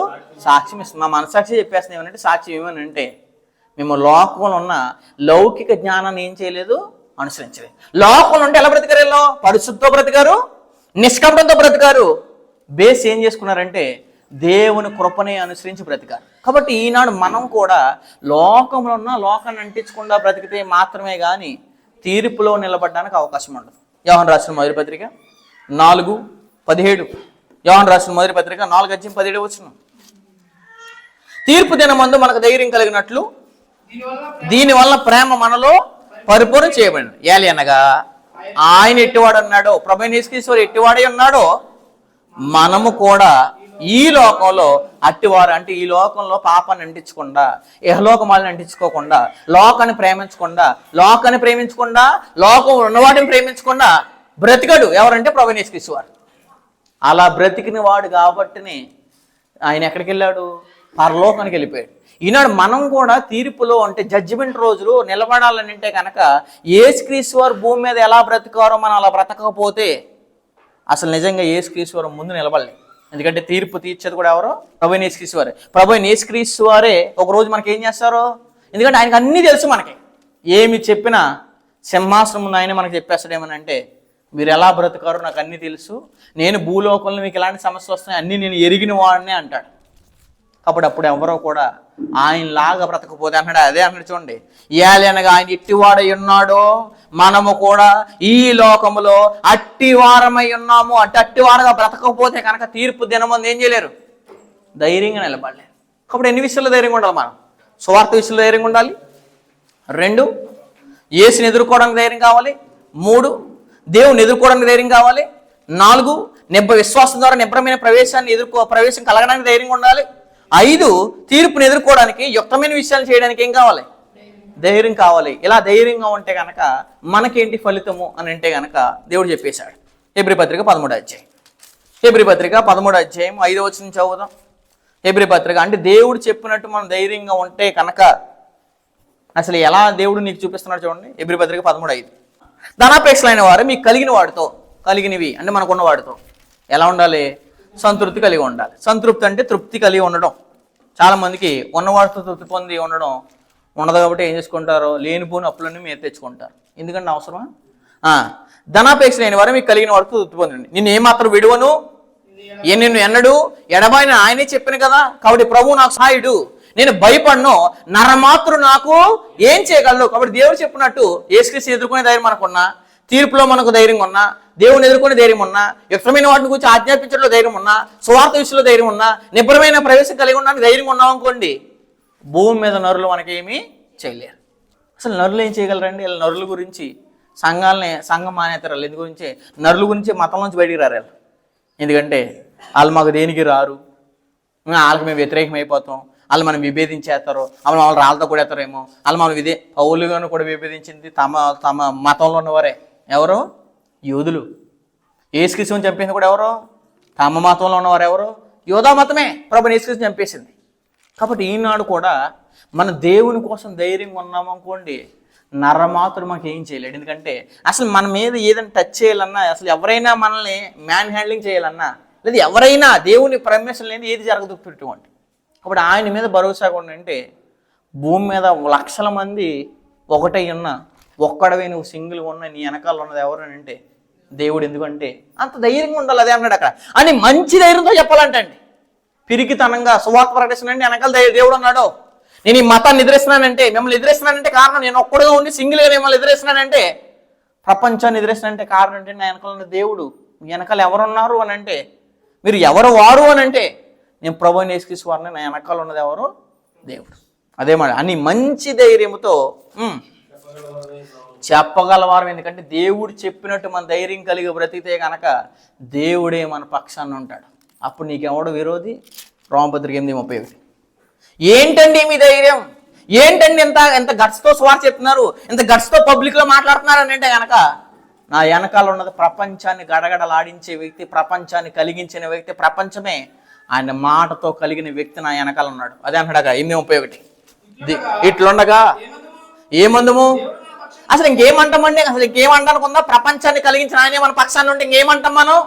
సాక్ష్యం ఇస్తుంది. మా మనసాక్షి చెప్పేస్తుంది ఏమనంటే, సాక్ష్యం ఏమనంటే మేము లోకంలో ఉన్న లౌకిక జ్ఞానాన్ని ఏం చేయలేదు, అనుసరించలేదు. లోకంలో ఉంటే ఎలా బ్రతికారు? పరిశుద్ధతో బ్రతికారు, నిష్కపటంతో బ్రతికారు. బేస్ ఏం చేసుకున్నారంటే దేవుని కృపనే అనుసరించి బ్రతికారు. కాబట్టి ఈనాడు మనం కూడా లోకంలో ఉన్న లోకాన్ని అంటించకుండా బ్రతికితే మాత్రమే కానీ తీర్పులో నిలబడడానికి అవకాశం ఉండదు. యోహాను రాసిన మొదటి పత్రిక 4:17. యోహాను రాసిన మొదటి పత్రిక 4:17 వచనం. తీర్పు దినమందు మనకు ధైర్యం కలిగినట్లు దీనివల్ల ప్రేమ మనలో పరిపూర్ణం చేయబడింది. ఏలి అనగా ఆయన ఎట్టివాడు అన్నాడో, ప్రభువైన యేసుక్రీస్తు ఎట్టివాడై ఉన్నాడో మనము కూడా ఈ లోకంలో అట్టివారు. అంటే ఈ లోకంలో పాపాన్ని అంటించకుండా, ఇహలోకమాలను అంటించుకోకుండా, లోకాన్ని ప్రేమించకుండా, లోకం ఉన్నవాడిని ప్రేమించకుండా బ్రతికడు. ఎవరంటే ప్రభువైన యేసుక్రీస్తు వారు. అలా బ్రతికిన వాడు కాబట్టిని ఆయన ఎక్కడికి వెళ్ళాడు? పరలోకానికి వెళ్ళిపోయాడు. ఈనాడు మనం కూడా తీర్పులో, అంటే జడ్జిమెంట్ రోజులు నిలబడాలని అంటే కనుక యేసుక్రీస్తు వారు భూమి మీద ఎలా బ్రతికారో మనం అలా బ్రతకపోతే అసలు నిజంగా యేసుక్రీస్తు వారు ముందు నిలబడలేదు. ఎందుకంటే తీర్పు తీర్చేది కూడా ఎవరో? ప్రభువైన యేసుక్రీస్తు వారే. ప్రభువైన యేసుక్రీస్తు వారే ఒకరోజు మనకి ఏం చేస్తారో, ఎందుకంటే ఆయనకు అన్నీ తెలుసు. మనకి ఏమి చెప్పినా సింహాసనం ముందు ఆయన మనకు చెప్పేస్తాడేమని అంటే, మీరు ఎలా బ్రతుకారో నాకు అన్నీ తెలుసు, నేను భూలోకంలో మీకు ఎలాంటి సమస్యలు వస్తున్నాయి అన్నీ నేను ఎరిగిన వాడినే అంటాడు. కాబట్టి అప్పుడు ఎవరో కూడా ఆయనలాగా బ్రతకపోతే అన్నాడు. అదే అన్నాడు చూడండి, ఏలి అనగా ఆయన ఎట్టివాడై ఉన్నాడో మనము కూడా ఈ లోకములో అట్టివారమై ఉన్నాము. అట్టివారుగా బ్రతకపోతే కనుక తీర్పు దినమందు ఏం చేయలేరు? ధైర్యంగా నిలబడలేరు. కాబట్టి ఎన్ని విషయాల్లో ధైర్యంగా ఉండాలి? మనం సువార్త విషయంలో ధైర్యంగా ఉండాలి. 2, యేసుని ఎదుర్కోవడానికి ధైర్యం కావాలి. 3, దేవుని ఎదుర్కోవడానికి ధైర్యం కావాలి. 4, విశ్వాసం ద్వారా నిబ్రమైన ప్రవేశం కలగడానికి ధైర్యంగా ఉండాలి. 5, తీర్పుని ఎదుర్కోవడానికి యుక్తమైన విషయాలు చేయడానికి ఏం కావాలి? ధైర్యం కావాలి. ఇలా ధైర్యంగా ఉంటే కనుక మనకేంటి ఫలితము అని అంటే కనుక దేవుడు చెప్పేశాడు. హెబ్రీ పత్రిక 13వ అధ్యాయం. హెబ్రీ పత్రిక 13వ అధ్యాయం 5వ వచనం చదువుదాం. హెబ్రీ పత్రిక అంటే దేవుడు చెప్పినట్టు మనం ధైర్యంగా ఉంటే కనుక అసలు ఎలా దేవుడు నీకు చూపిస్తున్నాడు చూడండి. హెబ్రీ పత్రిక 13:5. ధనాపేక్షలైన వారు మీకు కలిగినవి అంటే మనకున్న వాడితో ఎలా ఉండాలి? సంతృప్తి కలిగి ఉండాలి. సంతృప్తి అంటే తృప్తి కలిగి ఉండడం. చాలామందికి ఉన్నవాడితో తృప్తి పొంది ఉండడం ఉండదు. కాబట్టి ఏం చేసుకుంటారో లేనిపోని అప్పులన్నీ మీరు తెచ్చుకుంటారు. ఎందుకంటే అవసరమా? ధనాపేక్ష లేని వారు మీకు కలిగిన వాడితో తృప్తి పొందండి. నేను ఏమాత్రం విడువను, నిన్ను ఎన్నడు ఎడబాయిన ఆయనే చెప్పిన కదా. కాబట్టి ప్రభువు నాకు సహాయుడు, నేను భయపడను, నరమాత్రు నాకు ఏం చేయగలరు. కాబట్టి దేవుడు చెప్పినట్టు యేసుక్రీస్తుని ఎదుర్కొనే ధైర్యం మనకున్నా, తీర్పులో మనకు ధైర్యం ఉన్నా, దేవుని ఎదుర్కొనే ధైర్యం ఉన్నా, వ్యక్తమైన వాటిని గురించి ఆజ్ఞాపించడంలో ధైర్యం ఉన్నా, స్వార్థ విషయంలో ధైర్యం ఉన్నా, నిబ్బరమైన ప్రవేశం కలిగి ఉండడానికి ధైర్యం ఉన్నాం అనుకోండి, భూమి మీద నరులు మనకేమీ చేయలేరు. అసలు నరులు ఏం చేయగలరండి? వీళ్ళ నరుల గురించి సంఘం మానేతారు. ఎందు గురించి? నరుల గురించి మతం నుంచి బయటికి రారు. ఎందుకంటే వాళ్ళు మాకు దేనికి రారు, వాళ్ళకి మేము వ్యతిరేకం అయిపోతాం, వాళ్ళు మనం విభేదించేస్తారు, వాళ్ళు రాళ్ళతో కూడా వేస్తారేమో, వాళ్ళు మనం పౌలుగాను కూడా విభేదించింది తమ మతంలో ఉన్నవారే. ఎవరు? యూదులు. యేసుక్రీస్తుని చంపేసింది కూడా ఎవరు? తమ మతంలో ఉన్నవారు. ఎవరు? యోధా మతమే ప్రభుని యేసుక్రీస్తుని చంపేసింది. కాబట్టి ఈనాడు కూడా మన దేవుని కోసం ధైర్యంగా ఉన్నామనుకోండి, నరమాతుడు మాకు ఏం చేయలేడు. ఎందుకంటే అసలు మన మీద ఏదైనా టచ్ చేయాలన్నా, అసలు ఎవరైనా మనల్ని మ్యాన్ హ్యాండ్లింగ్ చేయాలన్నా, లేదా ఎవరైనా దేవుని పర్మిషన్ లేని ఏది జరగదు ఇటువంటి. కాబట్టి ఆయన మీద భరోసా ఉండంటే, భూమి మీద లక్షల మంది ఒకటై ఉన్నా, ఒక్కడవే నువ్వు సింగిల్గా ఉన్న నీ వెనకాల ఉన్నది ఎవరు అని అంటే దేవుడు. ఎందుకంటే అంత ధైర్యంగా ఉండాలి. అదే అన్నాడు అక్కడ. అని మంచి ధైర్యంతో చెప్పాలంటండి. పిరికితనంగా సువార్త ప్రకటిస్తున్నాండి వెనకాల దేవుడు అన్నాడు. నేను ఈ మతాన్ని ఎదిరిస్తున్నానంటే, మిమ్మల్ని ఎదిరిస్తున్నానంటే కారణం నేను ఒక్కడుగా ఉండి సింగిల్గా మిమ్మల్ని ఎదిరిస్తున్నానంటే, ప్రపంచాన్ని ఎదిరిస్తున్నానంటే కారణం అంటే నా వెనకాల ఉన్న దేవుడు. మీ వెనకాల ఎవరున్నారు అని అంటే, మీరు ఎవరు వారు అని అంటే, నేను ప్రభువుని యేసుక్రీస్తు వారిని, నా వెనకాల ఉన్నది ఎవరు? దేవుడు. అదే మాట. అని మంచి ధైర్యంతో చెప్పగలవారు. ఎందుకంటే దేవుడు చెప్పినట్టు మన ధైర్యం కలిగి బ్రతికితే కనుక దేవుడే మన పక్షాన్ని ఉంటాడు. అప్పుడు నీకెవడు విరోధి? రోమపత్రిక 8:31. ఏంటండి మీ ధైర్యం? ఏంటండి ఎంత గట్స్తో స్వార్థ చెప్తున్నారు, ఎంత గట్స్తో పబ్లిక్లో మాట్లాడుతున్నారు అని అంటే కనుక, నా వెనకాల ఉన్నది ప్రపంచాన్ని గడగడలాడించే వ్యక్తి, ప్రపంచాన్ని కలిగించిన వ్యక్తి, ప్రపంచమే ఆయన మాటతో కలిగిన వ్యక్తి నా వెనకాల ఉన్నాడు. అదే అంటాడు 8:31. ఇట్లుండగా ఏమందుము? అసలు ఇంకేమంటామండి? అసలు ఇంకేమంటానుకుందా? ప్రపంచాన్ని కలిగించిన ఆయనే మన పక్షాన్ని ఉంటే ఇంకేమంటాం మనం?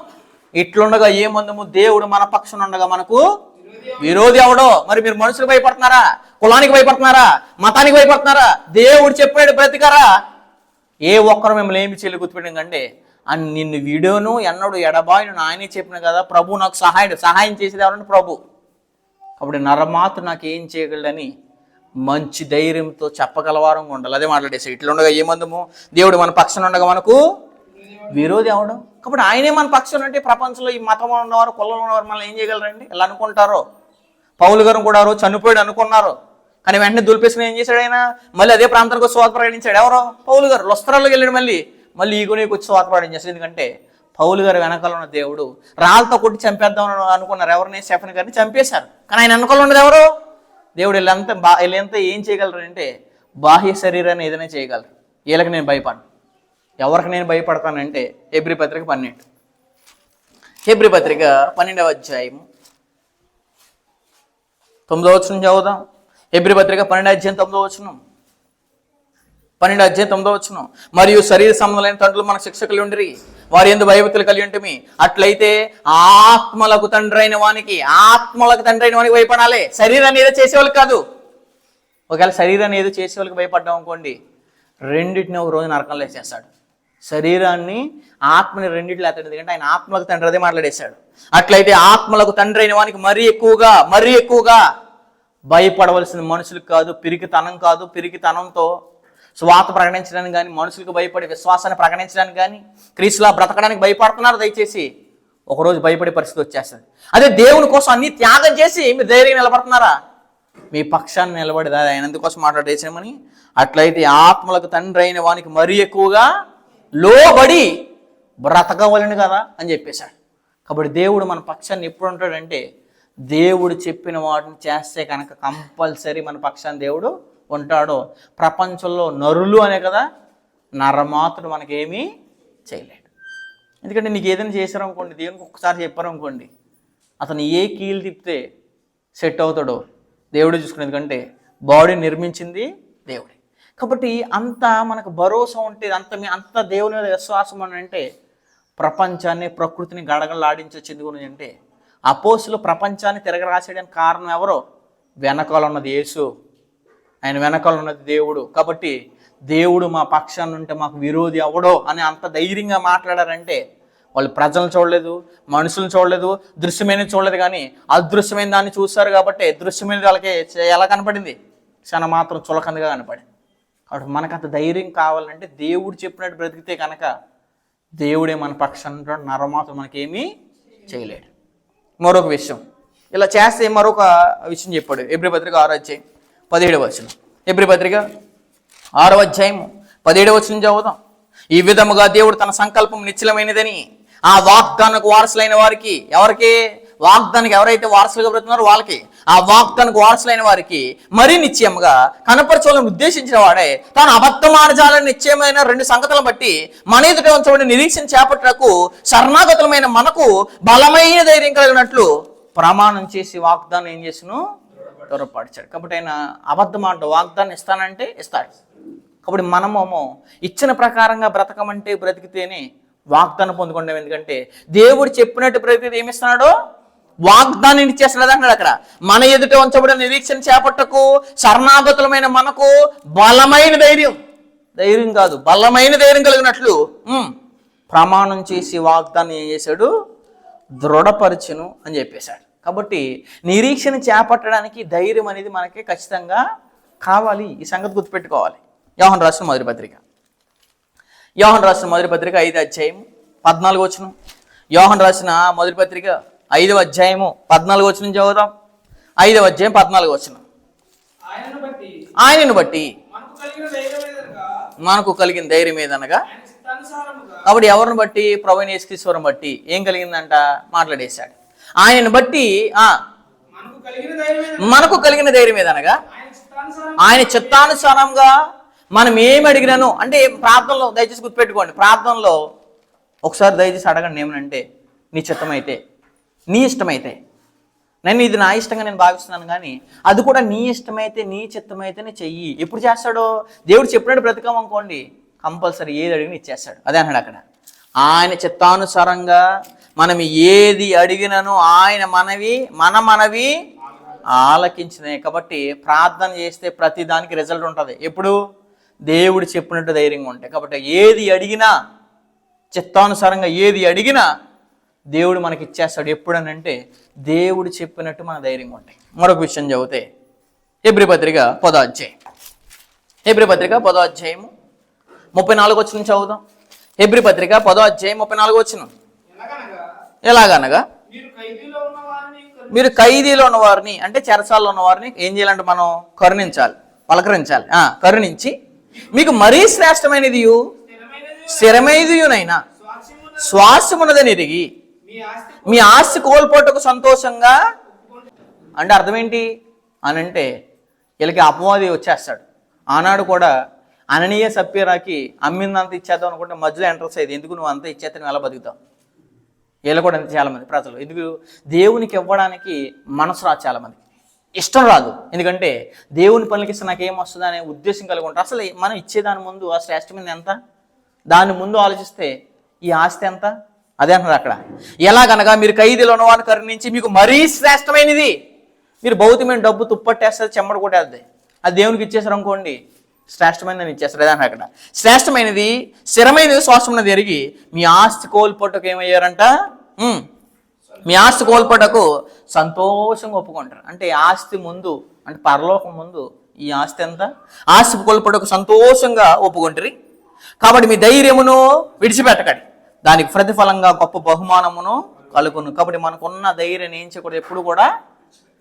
ఇట్లుండగా ఏమందుము? దేవుడు మన పక్షాన ఉండగా మనకు విరోధి అవడో? మరి మీరు మనుషులకు భయపడుతున్నారా? కులానికి భయపడుతున్నారా? మతానికి భయపడుతున్నారా? దేవుడు చెప్పాడు బ్రతికారా? ఏ ఒక్కరు మిమ్మల్ని ఏమి చేయలేదు. గుర్తుపెట్టండి. అని నిన్ను వీడియోను ఎన్నడు ఎడబాయిను ఆయనే చెప్పిన కదా, ప్రభు నాకు సహాయం చేసేది ఎవరంటే ప్రభు. కాబట్టి నరమాత్ర నాకు ఏం చేయగలడని మంచి ధైర్యంతో చెప్పగలవారంగా ఉండాలి. అదే మాట్లాడేసి ఇట్లుండగా ఏమందము? దేవుడు మన పక్షాన ఉండగా మనకు విరోధి అవడం. కాబట్టి ఆయనే మన పక్షం అంటే ప్రపంచంలో ఈ మతంలో ఉన్నవారు, కులంలో ఉన్నవారు మనల్ని ఏం చేయగలరండి? ఎలా అనుకుంటారో. పౌలు గారు కూడా చనిపోయాడు అనుకున్నారు, కానీ వెంటనే దులిపేసుకుని ఏం చేశాడు ఆయన? మళ్ళీ అదే ప్రాంతానికి స్వాత ప్రకటించాడు. ఎవరో? పౌలు గారు. లుస్త్రాలోకి వెళ్ళాడు. మళ్ళీ ఈగోనికి వచ్చి స్వాత ప్రకటించాడు. ఎందుకంటే పౌలు గారు వెనకాల ఉన్న దేవుడు రాళ్ళతో కొట్టి చంపేద్దాం అనుకున్నారు. ఎవరిని? స్టెఫెన్ గారిని చంపేశారు. కానీ ఆయన వెనకాల ఉన్నది ఎవరు? దేవుడు. వీళ్ళంతా ఏం చేయగలరు అంటే బాహ్య శరీరాన్ని ఏదైనా చేయగలరు. వీళ్ళకి నేను భయపడను. ఎవరికి నేను భయపడతానంటే హెబ్రీ పత్రిక 12. హెబ్రీ పత్రిక 12వ అధ్యాయం 9వ వచనం చదువుదాం. హెబ్రీ పత్రిక 12వ అధ్యాయం 9వ వచనం. 12వ అధ్యాయం 9వ వచనం. మరియు శరీర సంబంధమైన తండ్రులు మన శిక్షకులు ఉండిరి, వారి యందు భయభక్తులు కలిగి ఉంటుమి. అట్లయితే ఆత్మలకు తండ్రి అయిన వానికి భయపడాలి. శరీరాన్ని ఏదో చేసేవాళ్ళకి కాదు. ఒకవేళ శరీరాన్ని ఏదో చేసేవాళ్ళకి భయపడ్డాం అనుకోండి, రెండింటిని ఒక రోజు నరకంలో వేసేస్తాడు. శరీరాన్ని ఆత్మని రెండింటిలో వేస్తాడు. ఎందుకంటే ఆయన ఆత్మలకు తండ్రి. అదే మాట్లాడేశాడు. అట్లయితే ఆత్మలకు తండ్రి అయిన వానికి మరీ ఎక్కువగా భయపడవలసిన మనుషులకు కాదు, పిరికితనం కాదు. పిరికితనంతో స్వాత ప్రకటించడానికి కానీ, మనుషులకు భయపడి విశ్వాసాన్ని ప్రకటించడానికి కానీ, క్రీస్తులా బ్రతకడానికి భయపడుతున్నారు. దయచేసి ఒకరోజు భయపడే పరిస్థితి వచ్చేస్తుంది. అదే దేవుని కోసం అన్ని త్యాగం చేసి మీరు ధైర్యంగా నిలబడుతున్నారా? మీ పక్షాన్ని నిలబడేది ఆయన ఎందుకోసం మాట్లాడేసామని. అట్లయితే ఆత్మలకు తండ్రి అయిన వానికి మరీ ఎక్కువగా లోబడి బ్రతకవలను కదా అని చెప్పేశాడు. కాబట్టి దేవుడు మన పక్షాన్ని ఎప్పుడు ఉంటాడంటే, దేవుడు చెప్పిన వాటిని చేస్తే కనుక కంపల్సరీ మన పక్షాన్ని దేవుడు ఉంటాడు. ప్రపంచంలో నరులు అనే కదా, నరమాత్రుడు మనకేమీ చేయలేడు. ఎందుకంటే నీకు ఏదైనా చేశారనుకోండి, దేవునికి ఒక్కసారి చెప్పారనుకోండి, అతను ఏ కీలు తిప్పితే సెట్ అవుతాడో దేవుడే చూసుకునే. ఎందుకంటే బాడీ నిర్మించింది దేవుడే. కాబట్టి అంత మనకు భరోసా ఉంటే, అంత దేవుని మీద విశ్వాసం అని అంటే ప్రపంచాన్ని, ప్రకృతిని గడగడలాడించొచ్చింది గురించి అంటే, అపోస్తులు ప్రపంచాన్ని తిరగరాసేయడానికి కారణం ఎవరో? వెనకాల ఉన్నది యేసు, ఆయన వెనకాల ఉన్నది దేవుడు. కాబట్టి దేవుడు మా పక్షాన్ని ఉంటే మాకు విరోధి అవడో అని అంత ధైర్యంగా మాట్లాడారంటే వాళ్ళు ప్రజలను చూడలేదు, మనుషులను చూడలేదు, దృశ్యమైన చూడలేదు, కానీ అదృశ్యమైన దాన్ని చూస్తారు కాబట్టి దృశ్యమైన వాళ్ళకి ఎలా కనపడింది? క్షణ మాత్రం చులకందిగా కనపడింది. కాబట్టి మనకు అంత ధైర్యం కావాలంటే దేవుడు చెప్పినట్టు బ్రతికితే కనుక దేవుడే మన పక్షాన నరమాత్రం మనకేమీ చేయలేడు. మరొక విషయం ఇలా చేస్తే మరొక విషయం చెప్పాడు. ఎబ్రీ పత్రిక 6వ అధ్యాయం 17వ వచనం. ఎబ్రీ పత్రిక 6వ అధ్యాయం 17వ వచనం చదువుదాం. ఈ విధముగా దేవుడు తన సంకల్పం నిశ్చలమైనదని ఆ వాగ్దానకు వారసులైన వారికి, ఎవరికి? వాగ్దానికి ఎవరైతే వారసులుగా బ్రతున్నారో వాళ్ళకి, ఆ వాగ్దానకు వారసులైన వారికి మరీ నిశ్చయముగా కనపరచాలని ఉద్దేశించిన వాడే తాను అబద్ధం ఆడజాలని నిశ్చయమైన 2 సంగతులను బట్టి మన ఎదుట ఉంచబడిన నిరీక్షణ చేపట్టకు శరణాగతులమైన మనకు బలమైన ధైర్యం కలిగినట్లు ప్రమాణం చేసి వాగ్దానం ఏం చేసిను? దూరపరిచాడు. కాబట్టి ఆయన అబద్ధం ఆడ వాగ్దానం ఇస్తానంటే ఇస్తాడు. కాబట్టి మనమేమో ఇచ్చిన ప్రకారంగా బ్రతకమంటే బ్రతికితేనే వాగ్దానం పొందుకుంటాం. ఎందుకంటే దేవుడు చెప్పినట్టు బ్రతికితే ఏమిస్తున్నాడో వాగ్దానం ఇచ్చేస్తున్నాడు అన్నాడు అక్కడ. మన ఎదుట ఉంచబడిన నిరీక్షణ చేపట్టకు శరణాగతులమైన మనకు బలమైన ధైర్యం కాదు, బలమైన ధైర్యం కలిగినట్లు ప్రమాణం చేసి వాగ్దానం ఏం చేశాడు? దృఢపరచును అని చెప్పేశాడు. కాబట్టి నిరీక్షణ చేపట్టడానికి ధైర్యం అనేది మనకి ఖచ్చితంగా కావాలి. ఈ సంగతి గుర్తుపెట్టుకోవాలి. యోహాను రాసిన మొదటి పత్రిక 5వ అధ్యాయం 14వ వచనం. యోహాను రాసిన మొదటి పత్రిక 5వ అధ్యాయము 14వ వచనం చదువుదాం. 5వ అధ్యాయం 14వ వచనం. ఆయనను బట్టి మనకు కలిగిన ధైర్యం ఏదనగా, కాబట్టి ఎవరిని బట్టి? ప్రభువైన యేసుక్రీస్తుని బట్టి ఏం కలిగిందంట? మాట్లాడేశాడు. ఆయనను బట్టి మనకు కలిగిన ధైర్యం ఏదనగా, ఆయన చిత్తానుసారంగా మనం ఏమి అడిగినాను అంటే, ప్రార్థనలో దయచేసి గుర్తుపెట్టుకోండి, ప్రార్థనలో ఒకసారి దయచేసి అడగండి ఏమనంటే, నీ చిత్తమైతే, నీ ఇష్టమైతే, నేను ఇది నా ఇష్టంగా నేను భావిస్తున్నాను, కానీ అది కూడా నీ ఇష్టమైతే, నీ చిత్తమైతేనే చెయ్యి. ఎప్పుడు చేస్తాడో? దేవుడు చెప్పినట్టు బ్రతకం అనుకోండి, కంపల్సరీ ఏది అడిగినా ఇచ్చేస్తాడు. అదే అన్నాడు అక్కడ. ఆయన చిత్తానుసారంగా మనం ఏది అడిగినను ఆయన మన మనవి ఆలకించినాయి. కాబట్టి ప్రార్థన చేస్తే ప్రతి దానికి రిజల్ట్ ఉంటుంది. ఎప్పుడు? దేవుడు చెప్పినట్టు ధైర్యంగా ఉంటాయి. కాబట్టి ఏది అడిగినా, చిత్తానుసారంగా ఏది అడిగినా దేవుడు మనకి ఇచ్చేస్తాడు. ఎప్పుడనంటే దేవుడు చెప్పినట్టు మన ధైర్యంగా ఉంటాయి. మరొక విషయం చదివితే హెబ్రీ పత్రిక 10వ అధ్యాయం 34వ వచనం చదువుదాం. హెబ్రీ పత్రిక 10వ అధ్యాయం 34వ వచనం. ఎలాగనగా మీరు ఖైదీలో ఉన్న వారిని, అంటే చెరసాల్లో ఉన్న వారిని ఏం చేయాలంటే మనం కరుణించాలి, పలకరించాలి. కరుణించి మీకు మరీ శ్రేష్టమైనది స్థిరమైనదియునైనా శ్వాసమున్నదని ఎరిగి మీ ఆస్తి కోల్పోటకు సంతోషంగా, అంటే అర్థం ఏంటి అని అంటే, వీళ్ళకి అపవాది వచ్చేస్తాడు. ఆనాడు కూడా అననీయ సప్ఫీరాకి అమ్మిందంతా ఇచ్చేద్దాం అనుకుంటే మధ్యలో ఎంట్రన్స్ అయ్యేది. ఎందుకు నువ్వు అంతా ఇచ్చేస్తే నువ్వు ఎలా బతుకుతావు? వీళ్ళు కూడా అంతే చాలామంది ప్రజలు. ఎందుకు? దేవునికి ఇవ్వడానికి మనసు రాదు, చాలామంది ఇష్టం రాదు. ఎందుకంటే దేవుని పనులకి ఇస్తే నాకేం వస్తుంది అనే ఉద్దేశం కలిగి ఉంటారు. అసలు మనం ఇచ్చేదాని ముందు ఆ శ్రేష్టమైనది ఎంత, దాని ముందు ఆలోచిస్తే ఈ ఆస్తి ఎంత, అదే అంటున్నారు అక్కడ. ఎలాగనగా మీరు ఖైదీలో ఉన్నవారిని కరుణించి మీకు మరీ శ్రేష్టమైనది, మీరు భౌతికమైన డబ్బు తుప్పట్టేస్తుంది, చెమ్మడ కొట్టేస్తుంది, అది దేవునికి ఇచ్చేసారు అనుకోండి, శ్రేష్టమైనది ఇచ్చేస్తారు. అదే అక్కడ శ్రేష్టమైనది స్థిరమైనది శ్వాసమున్నది ఎరిగి మీ ఆస్తి కోల్పోటకు ఏమయ్యారంట? మీ ఆస్తి కోల్పోటకు సంతోషంగా ఒప్పుకుంటారు. అంటే ఆస్తి ముందు, అంటే పరలోకం ముందు ఈ ఆస్తి ఎంత? ఆస్తి కోల్పోటకు సంతోషంగా ఒప్పుకుంటారు. కాబట్టి మీ ధైర్యమును విడిచిపెట్టకండి, దానికి ప్రతిఫలంగా గొప్ప బహుమానమును కలుగును. కాబట్టి మనకున్న ధైర్యాన్ని ఏం చేయకూడదు, ఎప్పుడు కూడా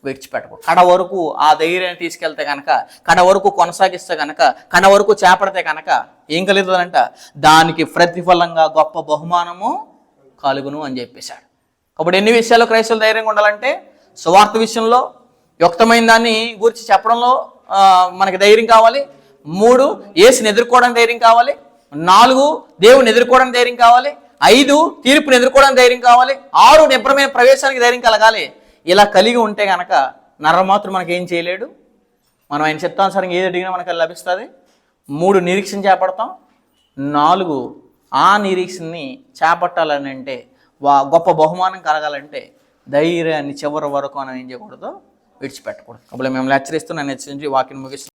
విడిచిపెట్టకూడదు. కడ వరకు ఆ ధైర్యాన్ని తీసుకెళ్తే కనుక, కడ వరకు కొనసాగిస్తే కనుక, కడ వరకు చేపడితే కనుక ఏం కలుగుతుందంట? దానికి ప్రతిఫలంగా గొప్ప బహుమానము కలుగును అని చెప్పేశాడు. కాబట్టి ఎన్ని విషయాల్లో క్రైస్తవులు ధైర్యంగా ఉండాలంటే, సువార్త విషయంలో యుక్తమైన దాన్ని గురించి చెప్పడంలో మనకి ధైర్యం కావాలి. 3 యేసుని ఎదుర్కోవడానికి ధైర్యం కావాలి. 4 దేవుని ఎదుర్కోవడానికి ధైర్యం కావాలి. 5 తీర్పుని ఎదుర్కోవడానికి ధైర్యం కావాలి. 6 నిబ్రమైన ప్రవేశానికి ధైర్యం కలగాలి. ఇలా కలిగి ఉంటే కనుక నరమాత్రం మనకి ఏం చేయలేడు. మనం ఆయన చిత్తానుసారంగా ఏది అడిగినా మనకు లభిస్తుంది. 3 నిరీక్షణ చేపడతాం. 4 ఆ నిరీక్షణని చేపట్టాలని అంటే, గొప్ప బహుమానం కలగాలంటే ధైర్యాన్ని చివరి వరకు మనం ఏం చేయకూడదు, విడిచిపెట్టకూడదు. కాబట్టి మేము హెచ్చరిస్తూ నన్ను హెచ్చరించి వాక్యం ముగిస్తున్నాను.